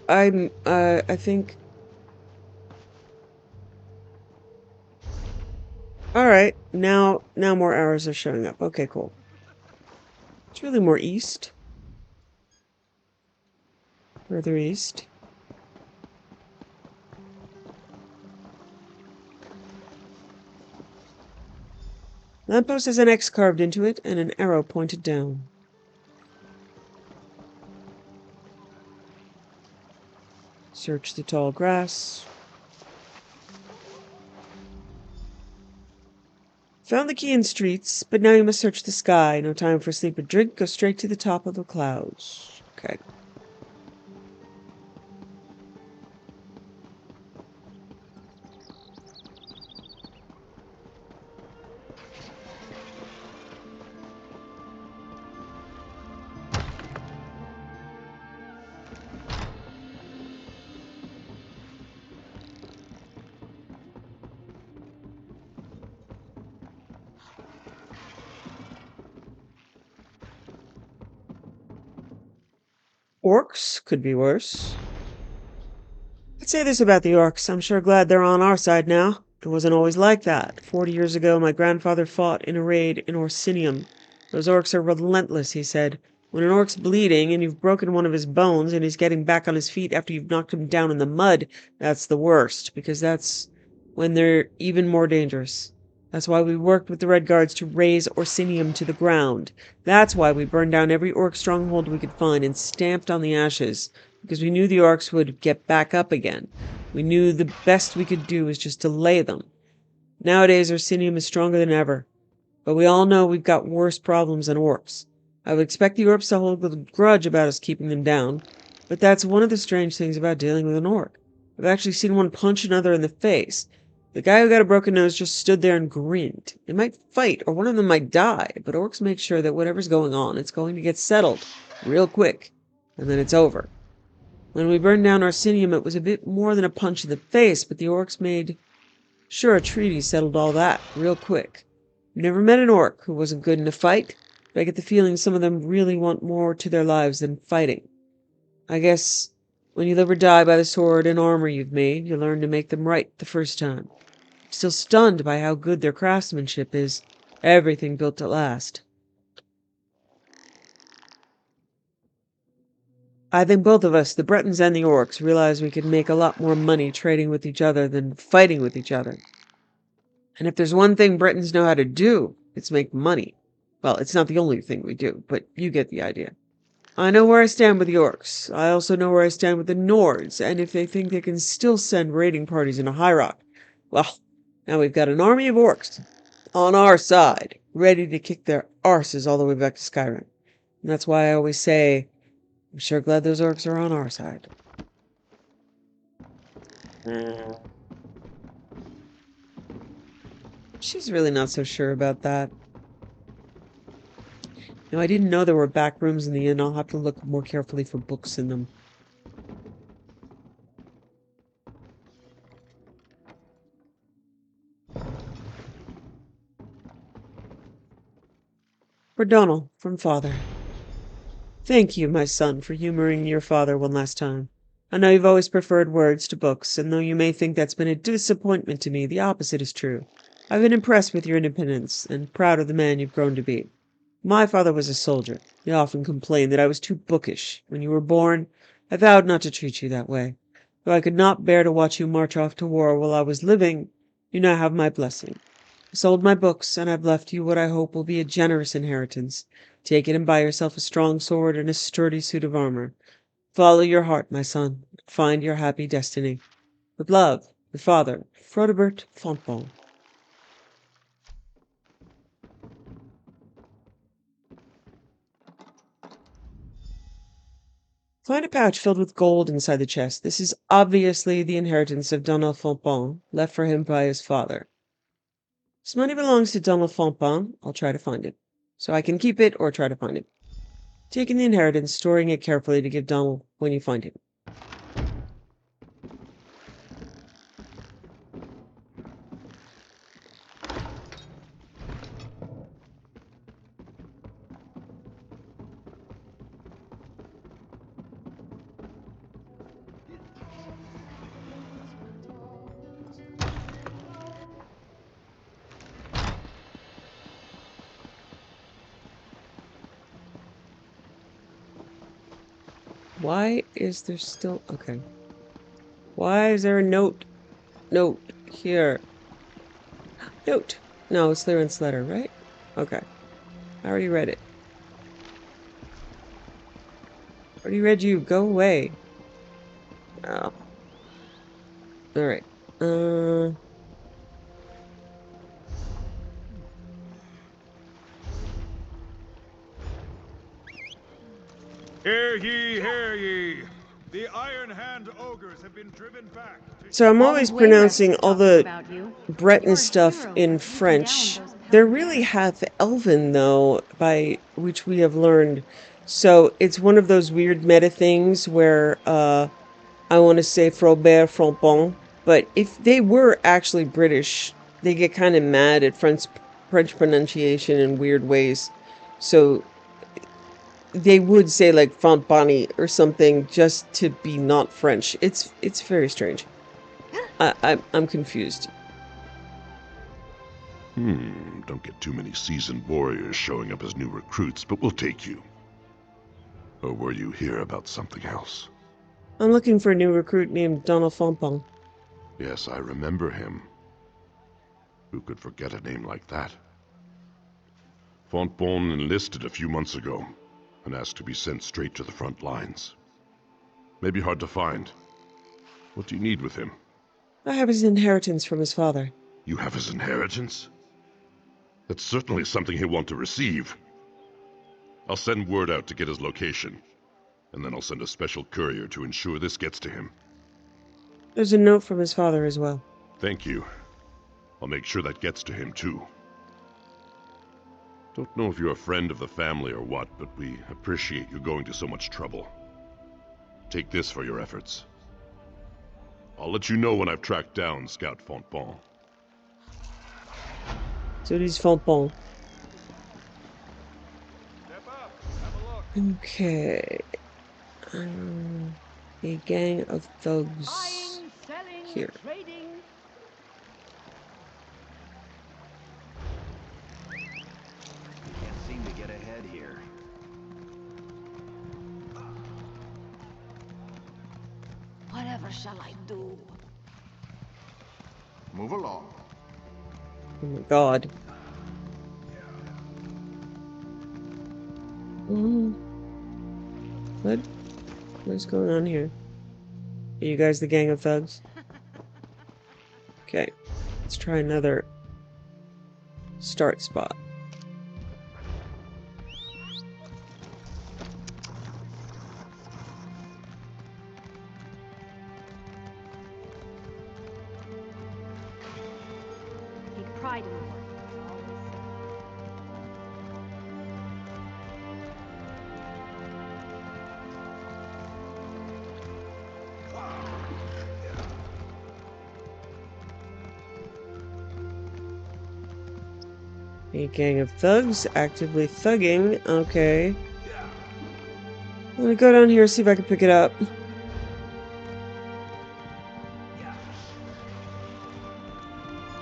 I think Alright, now more arrows are showing up. Okay, cool. It's really more east. Further east. Lamppost has an X carved into it and an arrow pointed down. Search the tall grass. Found the key in streets, but now you must search the sky. No time for sleep or drink. Go straight to the top of the clouds. Okay. Orcs could be worse. I'd say this about the orcs. I'm sure glad they're on our side now. It wasn't always like that. 40 years ago, my grandfather fought in a raid in Orsinium. Those orcs are relentless, he said. When an orc's bleeding and you've broken one of his bones and he's getting back on his feet after you've knocked him down in the mud, that's the worst, because that's when they're even more dangerous. That's why we worked with the Red Guards to raze Orsinium to the ground. That's why we burned down every orc stronghold we could find and stamped on the ashes, because we knew the orcs would get back up again. We knew the best we could do was just delay them. Nowadays, Orsinium is stronger than ever, but we all know we've got worse problems than orcs. I would expect the orcs to hold a grudge about us keeping them down, but that's one of the strange things about dealing with an orc. I've actually seen one punch another in the face. The guy who got a broken nose just stood there and grinned. They might fight, or one of them might die, but orcs make sure that whatever's going on, it's going to get settled real quick, and then it's over. When we burned down Orsinium, it was a bit more than a punch in the face, but the orcs made sure a treaty settled all that real quick. I've never met an orc who wasn't good in a fight, but I get the feeling some of them really want more to their lives than fighting. I guess when you live or die by the sword and armor you've made, you learn to make them right the first time. I'm still stunned by how good their craftsmanship is. Everything built to last. I think both of us, the Bretons and the orcs, realized we could make a lot more money trading with each other than fighting with each other. And if there's one thing Bretons know how to do, it's make money. Well, it's not the only thing we do, but you get the idea. I know where I stand with the orcs. I also know where I stand with the Nords, and if they think they can still send raiding parties into High Rock, well, now we've got an army of orcs on our side, ready to kick their arses all the way back to Skyrim. And that's why I always say, I'm sure glad those orcs are on our side. She's really not so sure about that. No, I didn't know there were back rooms in the inn. I'll have to look more carefully for books in them. For Donald, from Father. Thank you, my son, for humoring your father one last time. I know you've always preferred words to books, and though you may think that's been a disappointment to me, the opposite is true. I've been impressed with your independence, and proud of the man you've grown to be. My father was a soldier. He often complained that I was too bookish. When you were born, I vowed not to treat you that way. Though I could not bear to watch you march off to war while I was living, you now have my blessing. I sold my books, and I've left you what I hope will be a generous inheritance. Take it and buy yourself a strong sword and a sturdy suit of armor. Follow your heart, my son. Find your happy destiny. With love, your father, Frodebert Fontbonne. Find a pouch filled with gold inside the chest. This is obviously the inheritance of Donald Fontbonne, left for him by his father. This money belongs to Donald Fontbonne. I'll try to find it. So I can keep it or try to find it. Taking the inheritance, storing it carefully to give Donald when you find him. Why is there still... Okay. Why is there a note? Note. Here. Note. No, it's Lyran's letter, right? Okay. I already read it. Already read you. Go away. Oh. Alright. Hear ye, hear ye. The Iron Hand ogres have been driven back. So I'm always pronouncing all the Breton stuff in French. They're really half Elven, though, by which we have learned. So it's one of those weird meta things where I want to say Frobert Frompon, but if they were actually British, they get kind of mad at French pronunciation in weird ways. So they would say like Fontbonny or something just to be not French. It's very strange. I'm confused. Don't get too many seasoned warriors showing up as new recruits, but we'll take you. Or were you here about something else? I'm looking for a new recruit named Donald Fontbon. Yes, I remember him. Who could forget a name like that? Fontbon enlisted a few months ago and asked to be sent straight to the front lines. Maybe hard to find. What do you need with him? I have his inheritance from his father. You have his inheritance? That's certainly something he'll want to receive. I'll send word out to get his location, and then I'll send a special courier to ensure this gets to him. There's a note from his father as well. Thank you. I'll make sure that gets to him, too. Don't know if you're a friend of the family or what, but we appreciate you going to so much trouble. Take this for your efforts. I'll let you know when I've tracked down Scout Fontbon. So he's Fontbon. Okay. A gang of thugs here. Can't seem to get ahead here. Whatever shall I do? Move along. Oh my god. What? What's going on here? Are you guys the gang of thugs? Okay. Let's try another start spot. Take pride in it. A gang of thugs actively thugging. Okay. I'm gonna go down here, see if I can pick it up.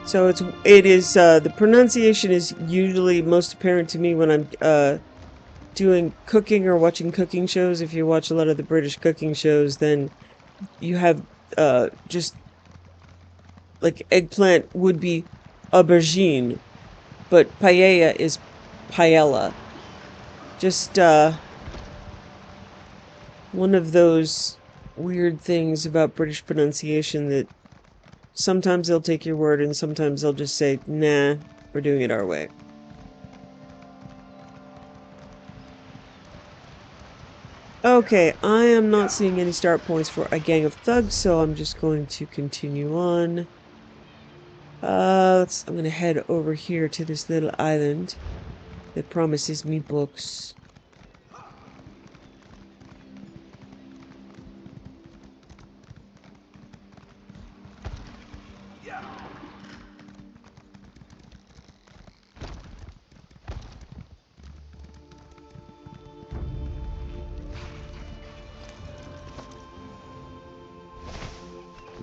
So it is the pronunciation is usually most apparent to me when I'm doing cooking or watching cooking shows. If you watch a lot of the British cooking shows, then you have just like eggplant would be aubergine, but paella is paella. Just one of those weird things about British pronunciation that sometimes they'll take your word and sometimes they'll just say, nah, we're doing it our way. Okay, I am not seeing any start points for a gang of thugs, so I'm just going to continue on. I'm going to head over here to this little island that promises me books.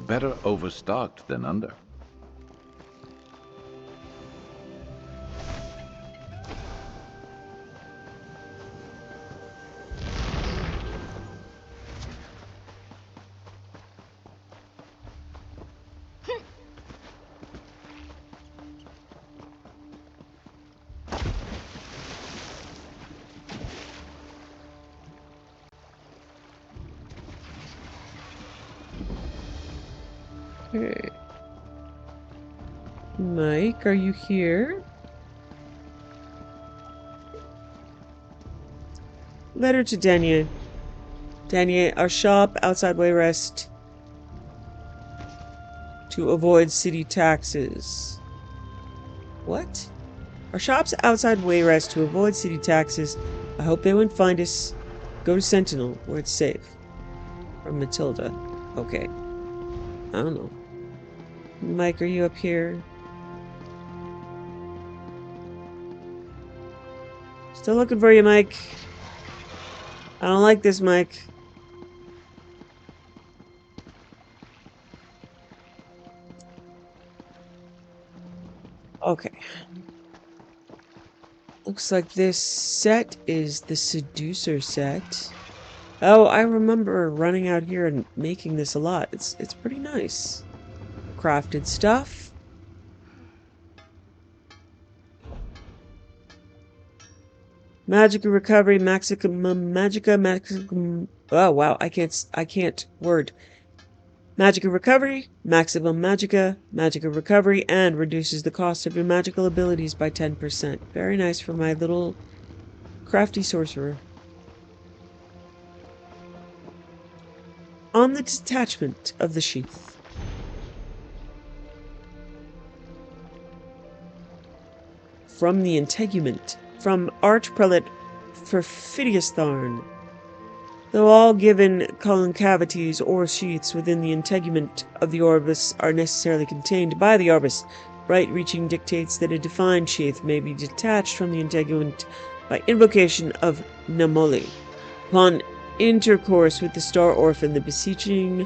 Better overstocked than under. Okay. Mike, are you here? Letter to Daniel. Daniel, our shop outside Wayrest to avoid city taxes. What? Our shop's outside Wayrest to avoid city taxes. I hope they won't find us. Go to Sentinel, where it's safe. From Matilda. Okay. I don't know. Mike, are you up here? Still looking for you, Mike. I don't like this, Mike. Okay. Looks like this set is the Seducer set. Oh, I remember running out here and making this a lot. It's pretty nice. Crafted stuff. Magica recovery, maximum. Oh wow, I can't word. Magica recovery, maximum magica recovery, and reduces the cost of your magical abilities by 10%. Very nice for my little crafty sorcerer. On the detachment of the sheath. From the integument, from Archprelate Perfidious Tharn. Though all given concavities or sheaths within the integument of the orbis are necessarily contained by the orbis, right-reaching dictates that a defined sheath may be detached from the integument by invocation of Namoli. Upon intercourse with the Star Orphan, the beseeching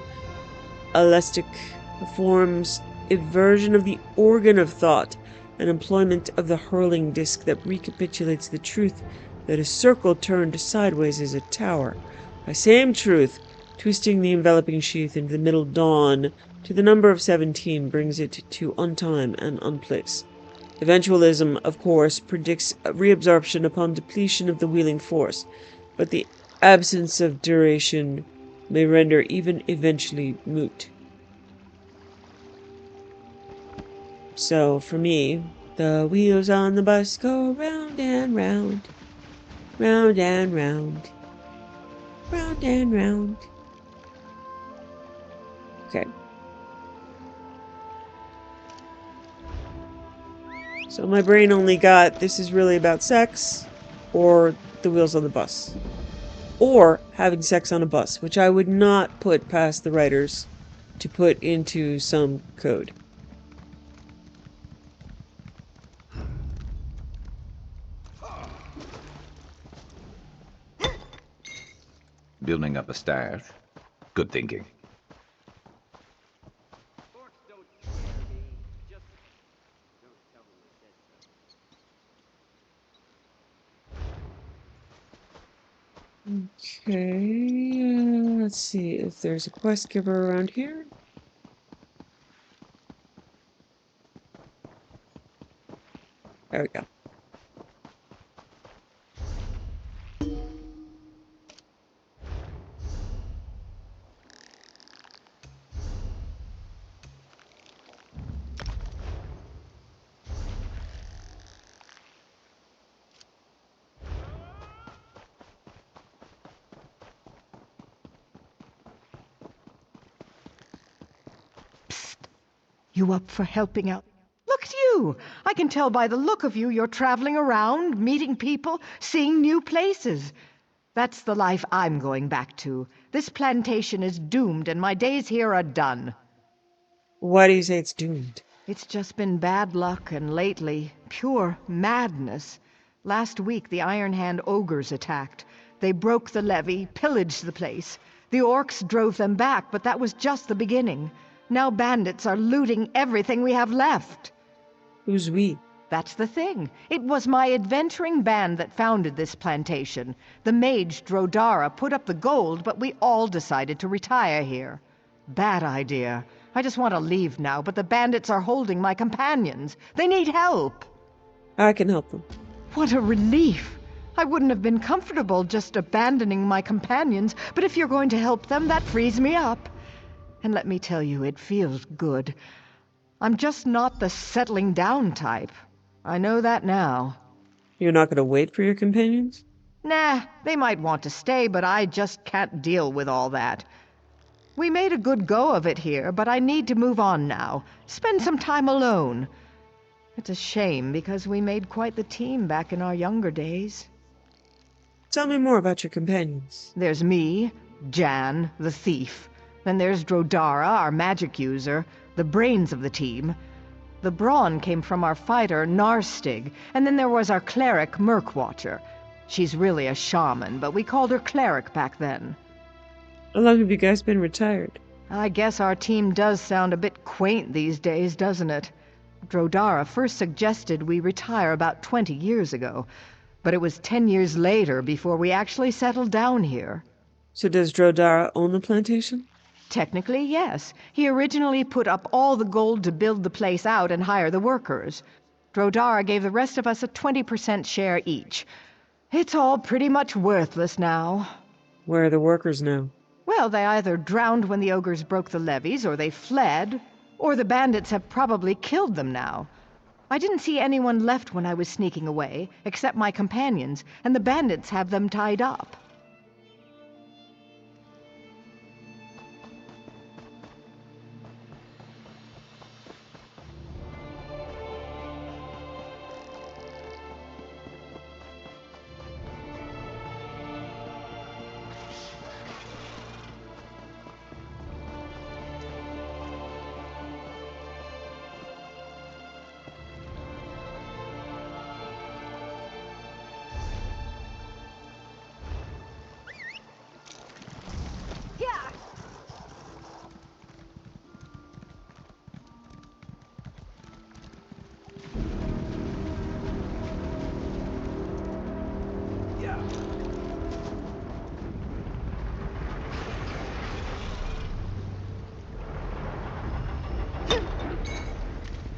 elastic performs a version of the organ of thought, an employment of the hurling disc that recapitulates the truth that a circle turned sideways is a tower. By same truth, twisting the enveloping sheath into the middle dawn to the number of 17 brings it to untime and unplace. Eventualism, of course, predicts reabsorption upon depletion of the wheeling force, but the absence of duration may render even eventually moot. So, for me, the wheels on the bus go round and round, round and round. Round and round. Okay. So my brain only got this is really about sex, or the wheels on the bus. Or having sex on a bus, which I would not put past the writers to put into some code. Building up a stash. Good thinking. Okay, let's see if there's a quest giver around here. There we go. You up for helping out? Look at you! I can tell by the look of you you're traveling around, meeting people, seeing new places. That's the life I'm going back to. This plantation is doomed and my days here are done. Why do you say it's doomed? It's just been bad luck, and lately, pure madness. Last week, the Iron Hand ogres attacked. They broke the levee, pillaged the place. The orcs drove them back, but that was just the beginning. Now bandits are looting everything we have left. Who's we? That's the thing. It was my adventuring band that founded this plantation. The mage Drodara put up the gold, but we all decided to retire here. Bad idea. I just want to leave now, but the bandits are holding my companions. They need help. I can help them. What a relief. I wouldn't have been comfortable just abandoning my companions, but if you're going to help them, that frees me up. And let me tell you, it feels good. I'm just not the settling down type. I know that now. You're not going to wait for your companions? Nah, they might want to stay, but I just can't deal with all that. We made a good go of it here, but I need to move on now. Spend some time alone. It's a shame, because we made quite the team back in our younger days. Tell me more about your companions. There's me, Jan, the thief. Then there's Drodara, our magic user, the brains of the team. The brawn came from our fighter, Narstig, and then there was our cleric, Murkwatcher. She's really a shaman, but we called her cleric back then. How long have you guys been retired? I guess our team does sound a bit quaint these days, doesn't it? Drodara first suggested we retire about 20 years ago, but it was 10 years later before we actually settled down here. So does Drodara own the plantation? Technically, yes. He originally put up all the gold to build the place out and hire the workers. Drodara gave the rest of us a 20% share each. It's all pretty much worthless now. Where are the workers now? Well, they either drowned when the ogres broke the levees, or they fled, or the bandits have probably killed them now. I didn't see anyone left when I was sneaking away, except my companions, and the bandits have them tied up.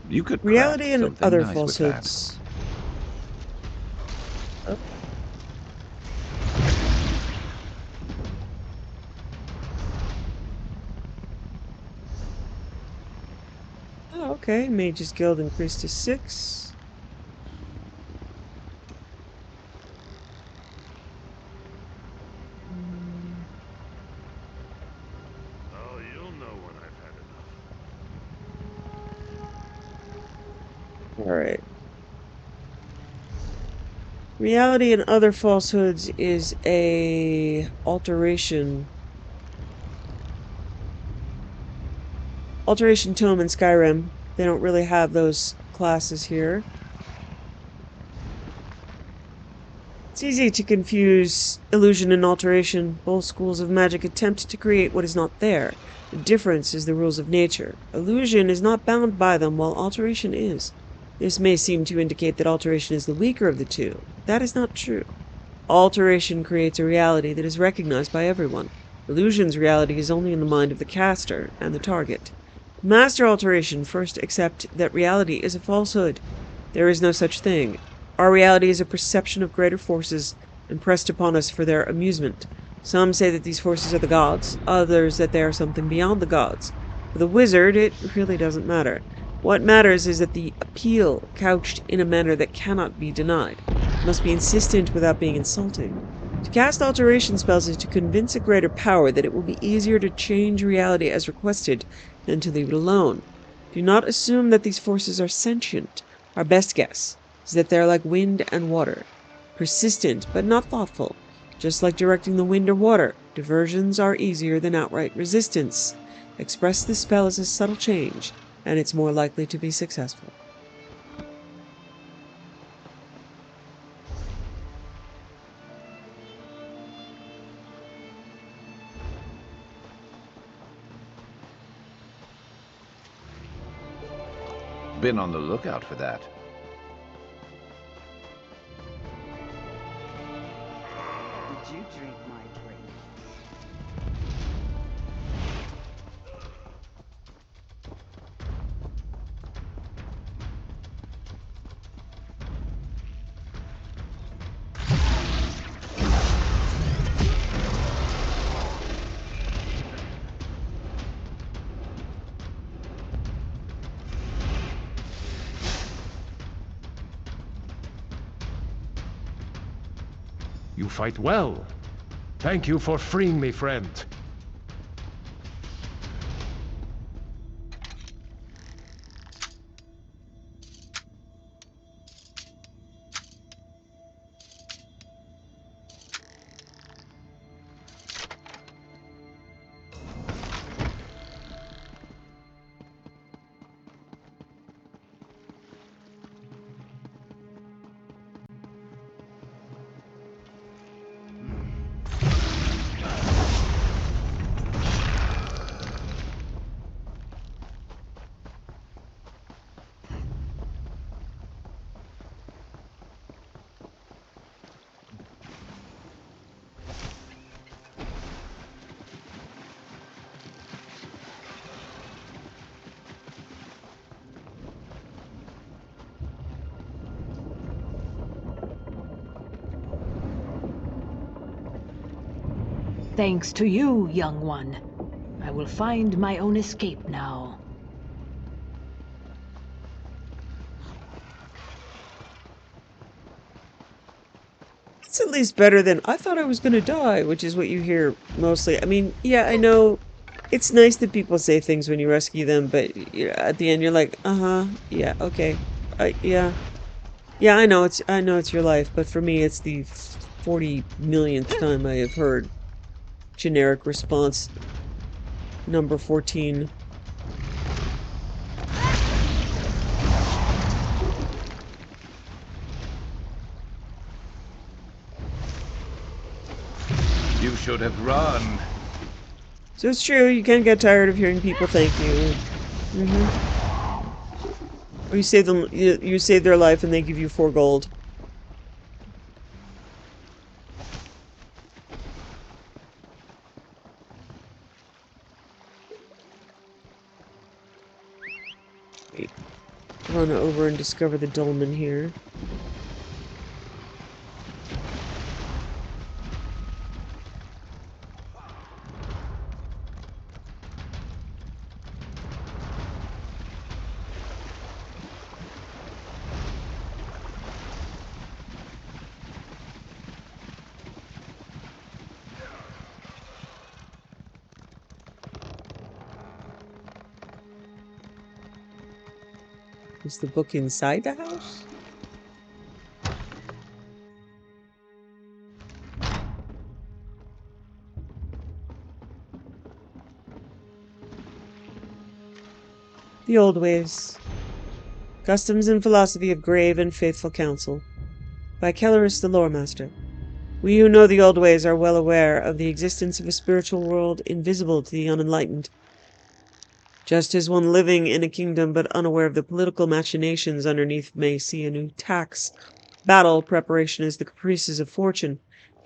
You could reality and something other nice falsehoods. Oh. Oh, okay. Mage's Guild increased to 6. Oh, you'll know when I've had enough. All right. Reality and other falsehoods is a alteration tome in Skyrim. They don't really have those classes here. It's easy to confuse illusion and alteration. Both schools of magic attempt to create what is not there. The difference is the rules of nature. Illusion is not bound by them, while alteration is. This may seem to indicate that alteration is the weaker of the two. That is not true. Alteration creates a reality that is recognized by everyone. Illusion's reality is only in the mind of the caster and the target. Master alteration first accept that reality is a falsehood. There is no such thing. Our reality is a perception of greater forces impressed upon us for their amusement. Some say that these forces are the gods, others that they are something beyond the gods. For the wizard, it really doesn't matter. What matters is that the appeal, couched in a manner that cannot be denied, must be insistent without being insulting. To cast alteration spells is to convince a greater power that it will be easier to change reality as requested than to leave it alone. Do not assume that these forces are sentient. Our best guess is that they are like wind and water, persistent but not thoughtful. Just like directing the wind or water, diversions are easier than outright resistance. Express the spell as a subtle change, and it's more likely to be successful. Been on the lookout for that. Did you drink my drink? You fight well. Thank you for freeing me, friend. Thanks to you, young one. I will find my own escape now. It's at least better than, I thought I was gonna die, which is what you hear mostly. I mean, yeah, I know it's nice that people say things when you rescue them, but at the end you're like, uh-huh, yeah, okay. Yeah. Yeah, I know it's your life, but for me it's the 40 millionth time I have heard generic response number 14. You should have run. So it's true, you can't get tired of hearing people thank you. Or you save them, you save their life and they give you 4 gold. Wait. Run over and discover the dolmen here. Is the book inside the house? The Old Ways. Customs and Philosophy of Grave and Faithful Counsel. By Kelleris the Lore Master. We who know the old ways are well aware of the existence of a spiritual world invisible to the unenlightened. Just as one living in a kingdom but unaware of the political machinations underneath may see a new tax, battle preparation as the caprices of fortune,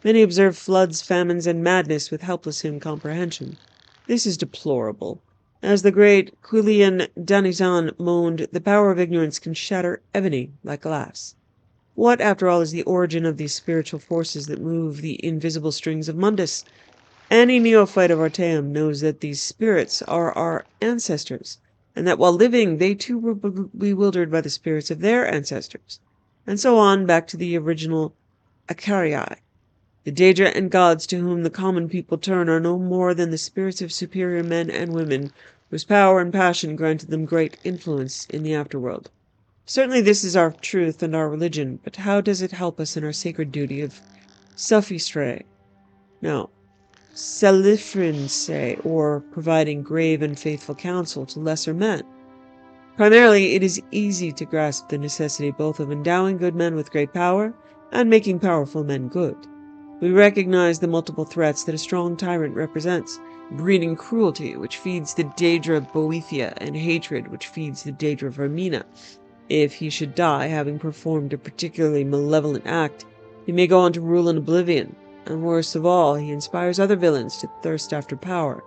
many observe floods, famines, and madness with helpless incomprehension. This is deplorable. As the great Quilian Danizan moaned, the power of ignorance can shatter ebony like glass. What, after all, is the origin of these spiritual forces that move the invisible strings of Mundus? Any neophyte of Artaeum knows that these spirits are our ancestors, and that while living they too were bewildered by the spirits of their ancestors, and so on back to the original Acarii. The Daedra and gods to whom the common people turn are no more than the spirits of superior men and women whose power and passion granted them great influence in the afterworld. Certainly this is our truth and our religion, but how does it help us in our sacred duty of sophistry? No, salifrense, or providing grave and faithful counsel to lesser men. Primarily, it is easy to grasp the necessity both of endowing good men with great power and making powerful men good. We recognize the multiple threats that a strong tyrant represents, breeding cruelty, which feeds the Daedra Boethia, and hatred, which feeds the Daedra Vermina. If he should die, having performed a particularly malevolent act, he may go on to rule in oblivion, and worst of all, he inspires other villains to thirst after power,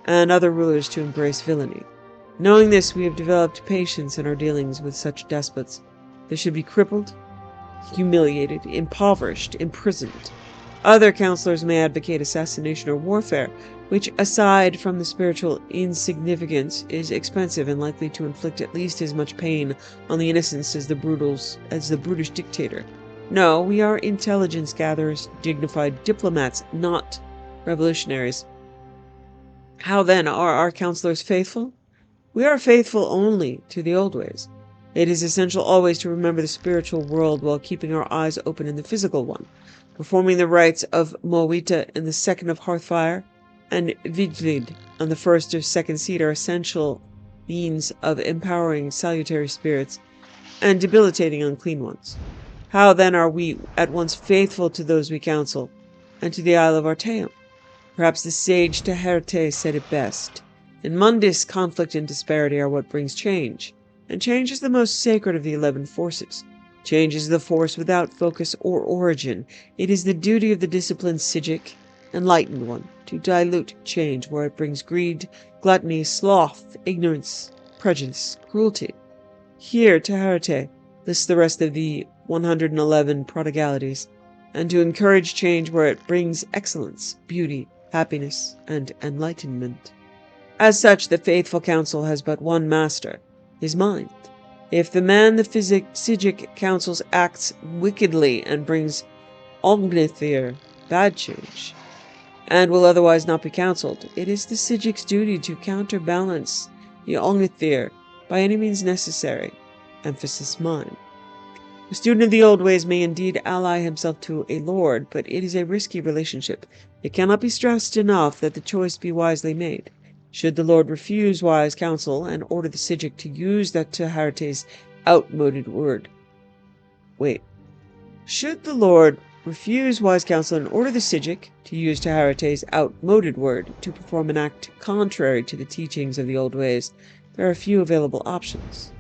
and other rulers to embrace villainy. Knowing this, we have developed patience in our dealings with such despots. They should be crippled, humiliated, impoverished, imprisoned. Other counselors may advocate assassination or warfare, which, aside from the spiritual insignificance, is expensive and likely to inflict at least as much pain on the innocents as the brutish dictator. No, we are intelligence gatherers, dignified diplomats, not revolutionaries. How then are our counselors faithful? We are faithful only to the old ways. It is essential always to remember the spiritual world while keeping our eyes open in the physical one, performing the rites of Moawita in the second of Hearthfire, and Vigrid on the first of Second Seed are essential means of empowering salutary spirits and debilitating unclean ones. How then are we at once faithful to those we counsel, and to the Isle of Artaeum? Perhaps the sage Teherte said it best. In Mundus, conflict and disparity are what brings change, and change is the most sacred of the 11 forces. Change is the force without focus or origin. It is the duty of the disciplined Psijic, enlightened one, to dilute change where it brings greed, gluttony, sloth, ignorance, prejudice, cruelty. Here, Teherte lists the rest of the 111 prodigalities, and to encourage change where it brings excellence, beauty, happiness, and enlightenment. As such, the faithful counsel has but one master, his mind. If the man the Psijic counsels acts wickedly and brings Ognithir, bad change, and will otherwise not be counseled, it is the Psijic's duty to counterbalance the Ognithir by any means necessary. Emphasis mine. The student of the old ways may indeed ally himself to a lord, but it is a risky relationship. It cannot be stressed enough that the choice be wisely made. Should the lord refuse wise counsel and order the Psijic to use that Teherte's outmoded word. Should the lord refuse wise counsel and order the Psijic to use Teherte's outmoded word to perform an act contrary to the teachings of the old ways, there are few available options.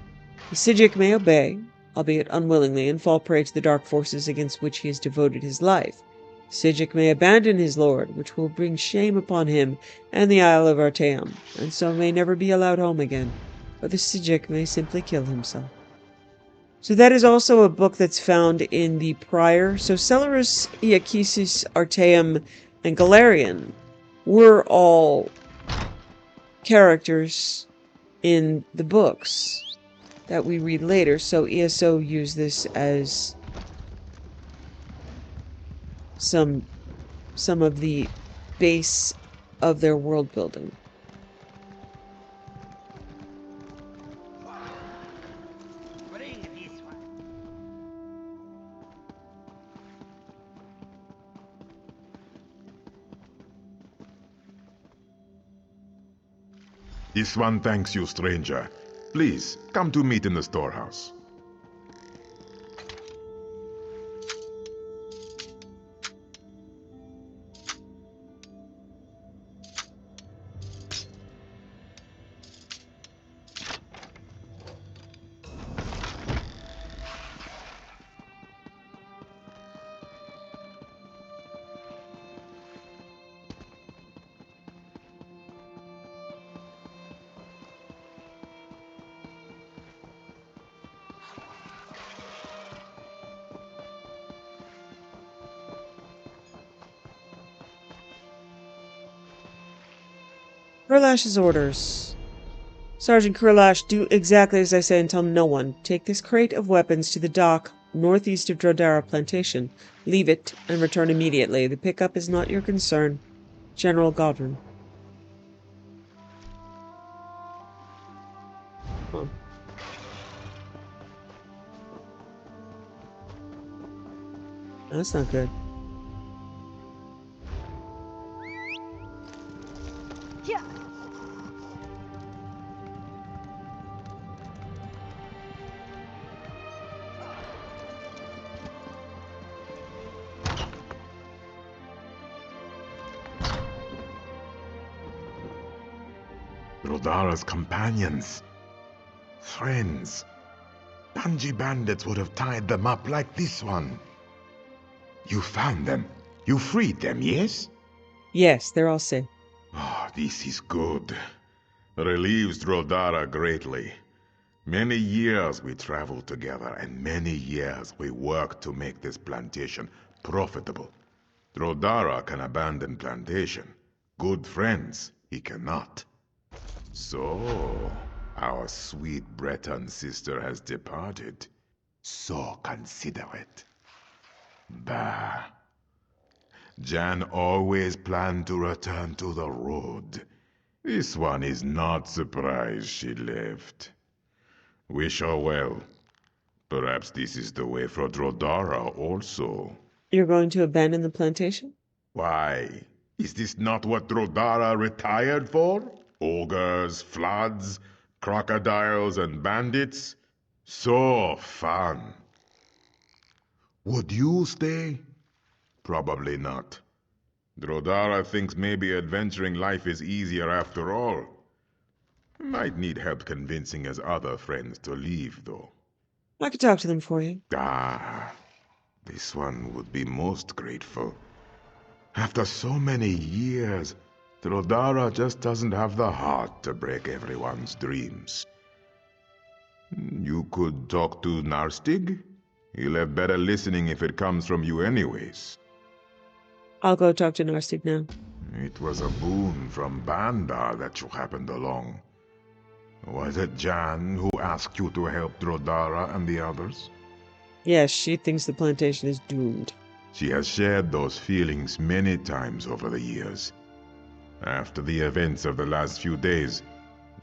The Psijic may obey, albeit unwillingly, and fall prey to the dark forces against which he has devoted his life. Psijic may abandon his lord, which will bring shame upon him and the Isle of Artaeum, and so may never be allowed home again, or the Psijic may simply kill himself. So that is also a book that's found in the prior. So Celerus, Iachesis, Artaeum, and Galerion were all characters in the books that we read later, so ESO used this as some of the base of their world building. This one thanks you, stranger. Please, come to meet in the storehouse. Kurlash's orders. Sergeant Kurlash, do exactly as I say and tell no one. Take this crate of weapons to the dock northeast of Drodara Plantation. Leave it and return immediately. The pickup is not your concern. General Godwin. Huh. That's not good. Yeah. Rodara's companions. Friends. Banji bandits would have tied them up like this one. You found them. You freed them, yes? Yes, they're all safe. Oh, this is good. Relieves Rodara greatly. Many years we traveled together, and many years we worked to make this plantation profitable. Rodara can abandon plantation. Good friends, he cannot. So, our sweet Breton sister has departed. So considerate. Bah. Jan always planned to return to the road. This one is not surprised she left. Wish her well. Perhaps this is the way for Drodara also. You're going to abandon the plantation? Why? Is this not what Drodara retired for? Ogres, floods, crocodiles, and bandits? So fun. Would you stay? Probably not. Drodara thinks maybe adventuring life is easier after all. Might need help convincing his other friends to leave, though. I could talk to them for you. Ah, this one would be most grateful. After so many years, Drodara just doesn't have the heart to break everyone's dreams. You could talk to Narstig? He'll have better listening if it comes from you anyways. I'll go talk to Narstig now. It was a boon from Bandar that you happened along. Was it Jan who asked you to help Drodara and the others? Yes, she thinks the plantation is doomed. She has shared those feelings many times over the years. After the events of the last few days,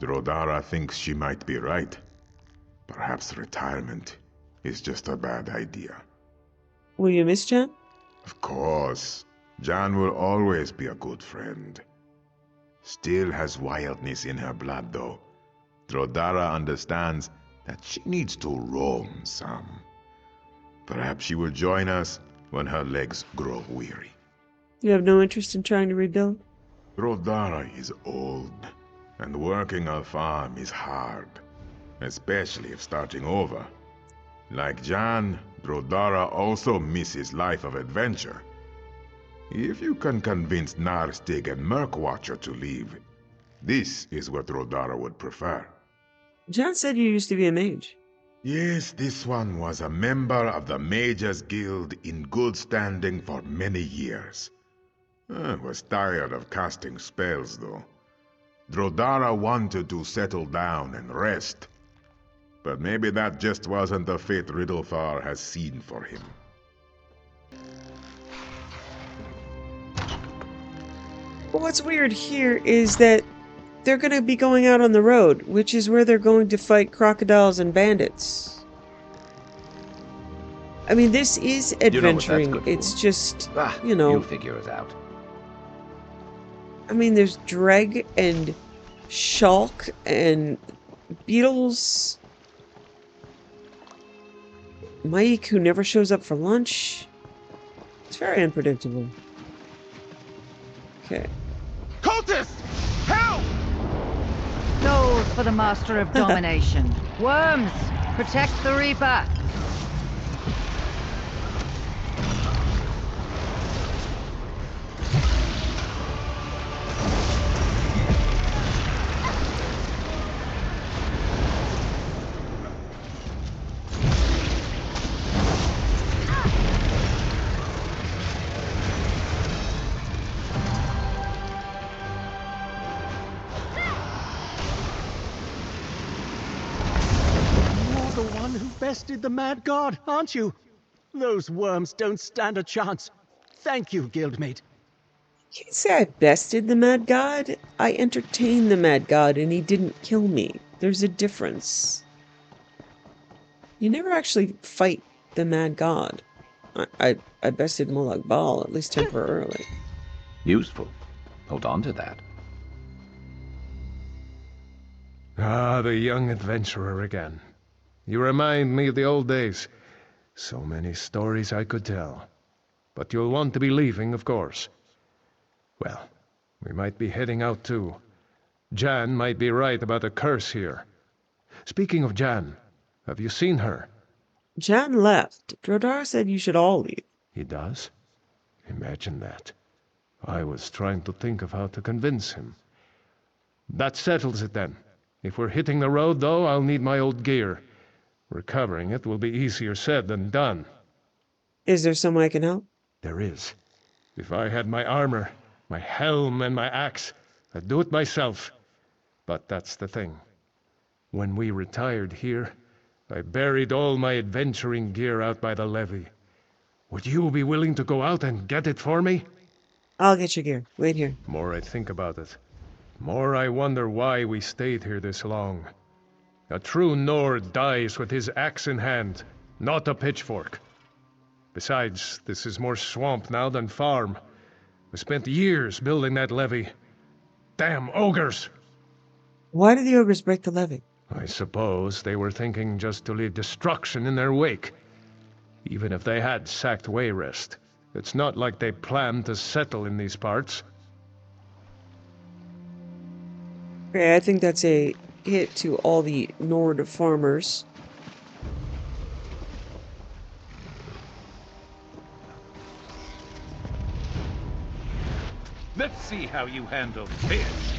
Drodara thinks she might be right. Perhaps retirement is just a bad idea. Will you miss Jan? Of course. Jan will always be a good friend. Still has wildness in her blood, though. Drodara understands that she needs to roam some. Perhaps she will join us when her legs grow weary. You have no interest in trying to rebuild? Drodara is old, and working a farm is hard, especially if starting over. Like Jan, Drodara also misses life of adventure. If you can convince Narstig and Murkwatcher to leave, this is what Drodara would prefer. Jan said you used to be a mage. Yes, this one was a member of the Mages Guild in good standing for many years. I was tired of casting spells, though. Drodara wanted to settle down and rest. But maybe that just wasn't the fate Riddlefar has seen for him. But what's weird here is that they're going to be going out on the road, which is where they're going to fight crocodiles and bandits. I mean, this is adventuring. It's just, you know... You'll figure it out. I mean, there's Dreg and Shulk and beetles. Mike, who never shows up for lunch. It's very unpredictable. Okay. Cultists! Help! Souls for the Master of Domination. Worms, protect the Reaper. Bested the Mad God, aren't you? Those worms don't stand a chance. Thank you, guildmate. You can't say I bested the Mad God. I entertained the Mad God and he didn't kill me. There's a difference. You never actually fight the Mad God. I bested Molag Bal, at least temporarily. Useful. Hold on to that. Ah, the young adventurer again. You remind me of the old days. So many stories I could tell. But you'll want to be leaving, of course. Well, we might be heading out too. Jan might be right about a curse here. Speaking of Jan, have you seen her? Jan left. Drodar said you should all leave. He does? Imagine that. I was trying to think of how to convince him. That settles it then. If we're hitting the road, though, I'll need my old gear. Recovering it will be easier said than done. Is there some way I can help? There is. If I had my armor, my helm, and my axe, I'd do it myself. But that's the thing. When we retired here, I buried all my adventuring gear out by the levee. Would you be willing to go out and get it for me? I'll get your gear. Wait here. The more I think about it, the more I wonder why we stayed here this long. A true Nord dies with his axe in hand, not a pitchfork. Besides, this is more swamp now than farm. We spent years building that levee. Damn ogres! Why did the ogres break the levee? I suppose they were thinking just to leave destruction in their wake. Even if they had sacked Wayrest, it's not like they planned to settle in these parts. Okay, I think that's a hit to all the Nord farmers. Let's see how you handle this.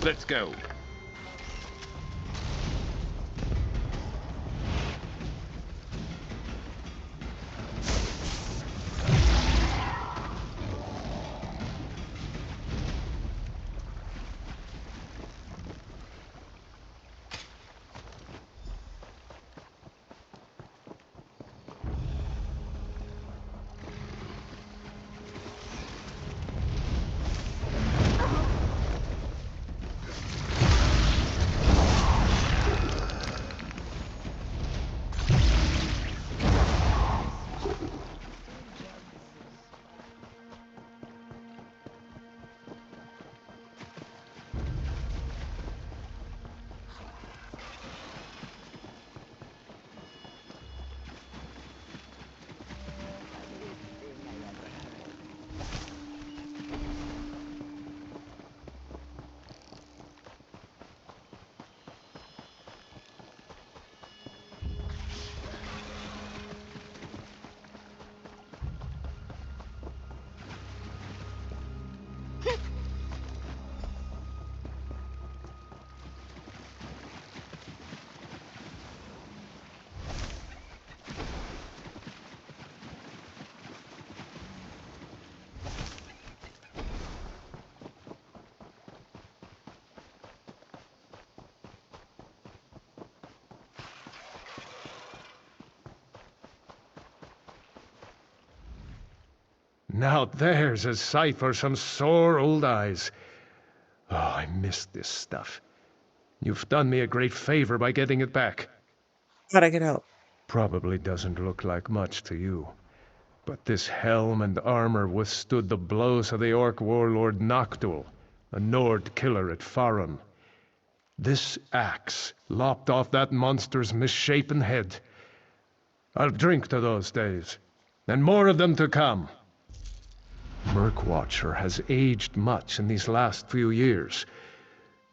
Let's go. Now there's a sight for some sore old eyes. Oh, I missed this stuff. You've done me a great favor by getting it back. Glad I could help. Probably doesn't look like much to you. But this helm and armor withstood the blows of the Orc warlord Noctul, a Nord killer at Farum. This axe lopped off that monster's misshapen head. I'll drink to those days, and more of them to come. Murkwatcher has aged much in these last few years.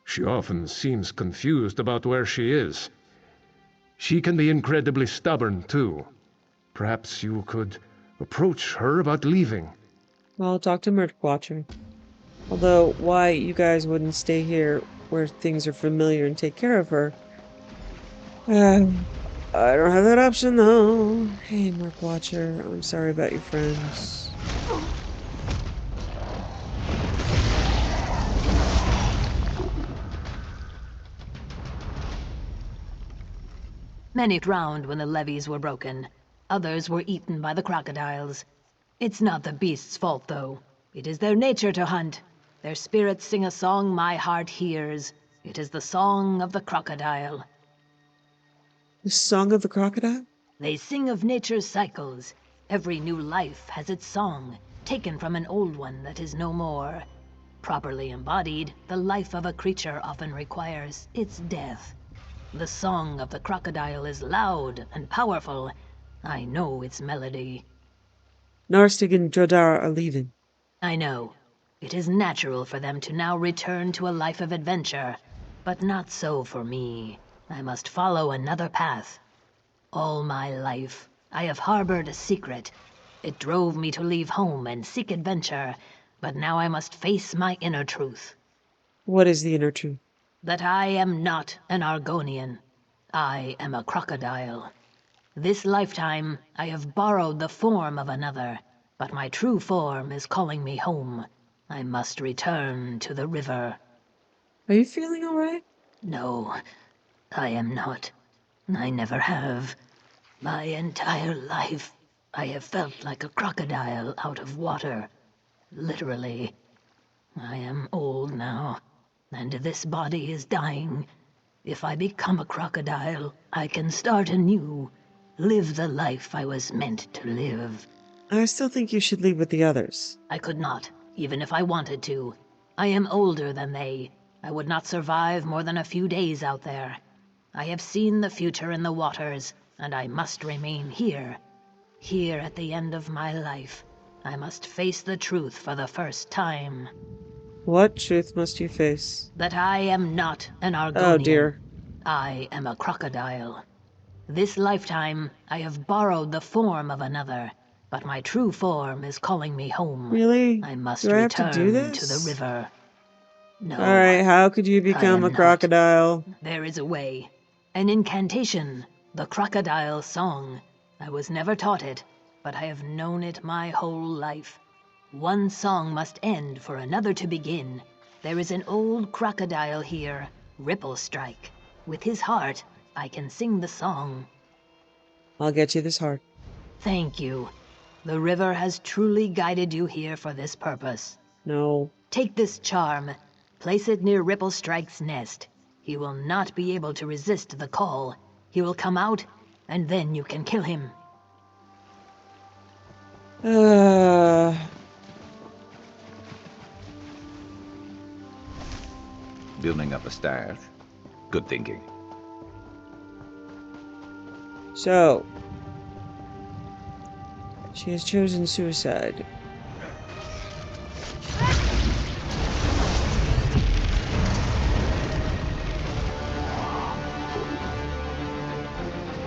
She often seems confused about where she is. She can be incredibly stubborn, too. Perhaps you could approach her about leaving. I'll talk to Murkwatcher. Although, why you guys wouldn't stay here where things are familiar and take care of her. I don't have that option, though. Hey, Murkwatcher, I'm sorry about your friends. Many drowned when the levees were broken. Others were eaten by the crocodiles. It's not the beasts' fault, though. It is their nature to hunt. Their spirits sing a song my heart hears. It is the song of the crocodile. The song of the crocodile? They sing of nature's cycles. Every new life has its song, taken from an old one that is no more. Properly embodied, the life of a creature often requires its death. The song of the crocodile is loud and powerful. I know its melody. Narstig and Jodara are leaving. I know. It is natural for them to now return to a life of adventure. But not so for me. I must follow another path. All my life, I have harbored a secret. It drove me to leave home and seek adventure. but now I must face my inner truth. What is the inner truth? That I am not an Argonian. I am a crocodile. This lifetime, I have borrowed the form of another, but my true form is calling me home. I must return to the river. Are you feeling all right? No, I am not. I never have. My entire life, I have felt like a crocodile out of water. Literally. I am old now, and this body is dying. If I become a crocodile, I can start anew. Live the life I was meant to live. I still think you should leave with the others. I could not, even if I wanted to. I am older than they. I would not survive more than a few days out there. I have seen the future in the waters, and I must remain here. Here at the end of my life, I must face the truth for the first time. What truth must you face? That I am not an Argonian. Oh dear. I am a crocodile. This lifetime, I have borrowed the form of another, but my true form is calling me home. Really? I must Do I have to do return this? to the river. No. Alright, how could you become a not. crocodile? There is a way. An incantation. The crocodile song. I was never taught it, but I have known it my whole life. One song must end for another to begin. There is an old crocodile here, Ripple Strike. With his heart, I can sing the song. I'll get you this heart. Thank you. The river has truly guided you here for this purpose. No. Take this charm. Place it near Ripple Strike's nest. He will not be able to resist the call. He will come out, and then you can kill him. Building up a stash. Good thinking. So, she has chosen suicide.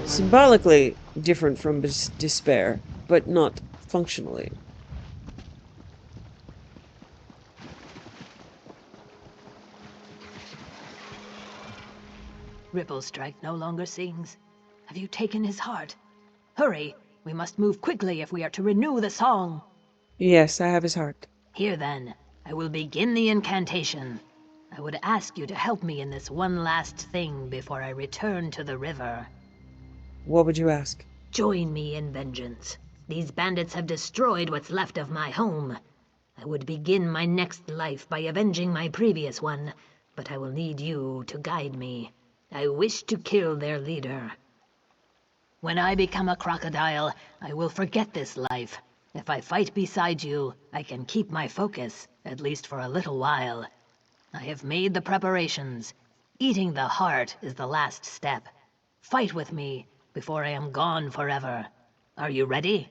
Symbolically different from despair, but not functionally. Ripple Strike no longer sings. Have you taken his heart? Hurry! We must move quickly if we are to renew the song. Yes, I have his heart. Here then, I will begin the incantation. I would ask you to help me in this one last thing before I return to the river. What would you ask? Join me in vengeance. These bandits have destroyed what's left of my home. I would begin my next life by avenging my previous one, but I will need you to guide me. I wish to kill their leader. When I become a crocodile, I will forget this life. If I fight beside you, I can keep my focus, at least for a little while. I have made the preparations. Eating the heart is the last step. Fight with me before I am gone forever. Are you ready?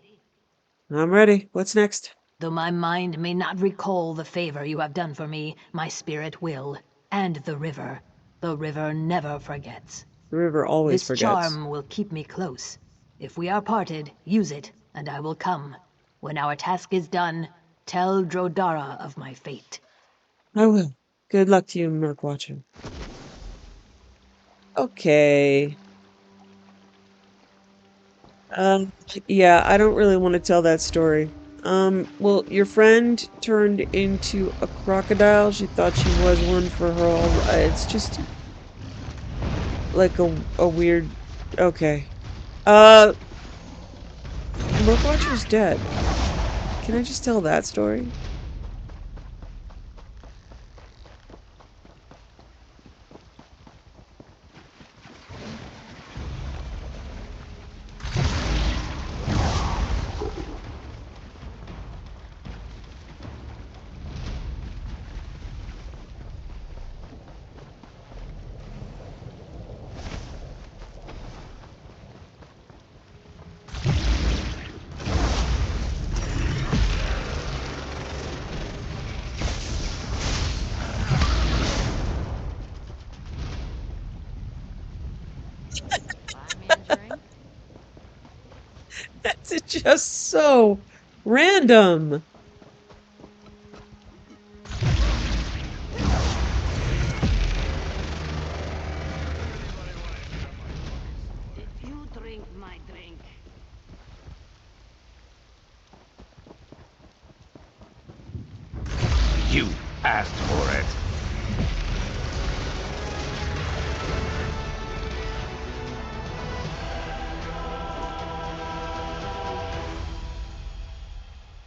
I'm ready. What's next? Though my mind may not recall the favor you have done for me, my spirit will. And the river. The river never forgets. The river always This forgets. charm will keep me close. If we are parted, use it, and I will come. When our task is done, tell Drodara of my fate. I will. Good luck to you, Murkwatcher. Okay. Yeah, I don't really want to tell that story. Well, your friend turned into a crocodile. She thought she was one for her whole... it's just... like a weird... Okay. Murkwatcher's dead. Can I just tell that story? That's just so random. You asked for it.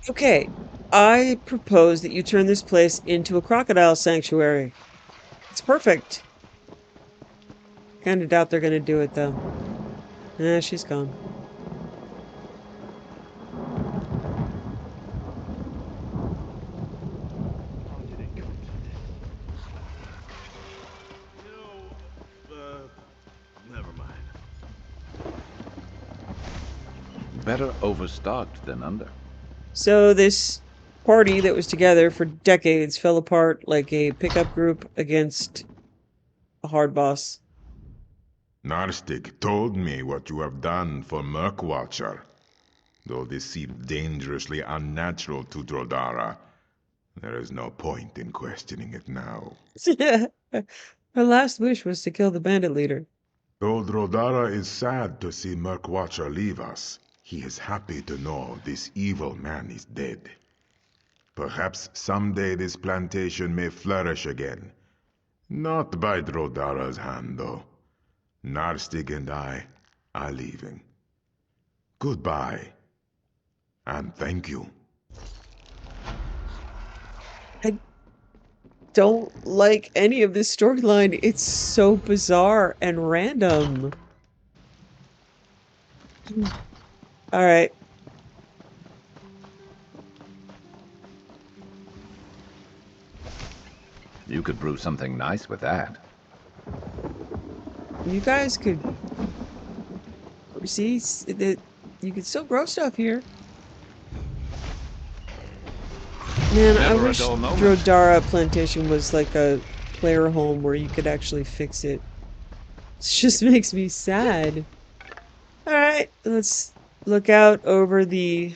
Okay, I propose that you turn this place into a crocodile sanctuary. It's perfect. Kinda doubt they're gonna do it, though. She's gone. Never mind. Better overstocked than under. So this party that was together for decades fell apart like a pickup group against a hard boss. Narstig told me what you have done for Murkwatcher. Though this seemed dangerously unnatural to Drodara, there is no point in questioning it now. Her last wish was to kill the bandit leader. Though Drodara is sad to see Murkwatcher leave us, he is happy to know this evil man is dead. Perhaps someday this plantation may flourish again. Not by Drodara's hand, though. Narstig and I are leaving. Goodbye. And thank you. I don't like any of this storyline. It's so bizarre and random. All right. You could brew something nice with that. You guys could see that you could still grow stuff here. Man, I Never a wish dull moment. Drodara Plantation was like a player home where you could actually fix it. It just makes me sad. Alright, let's look out over the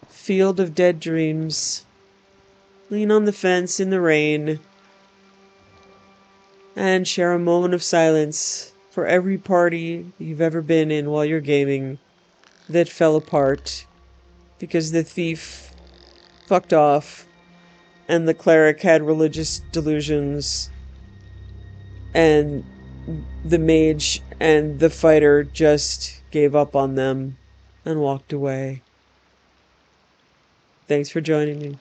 field of dead dreams. Lean on the fence in the rain. And share a moment of silence for every party you've ever been in while you're gaming that fell apart because the thief fucked off and the cleric had religious delusions and the mage and the fighter just gave up on them and walked away. Thanks for joining me.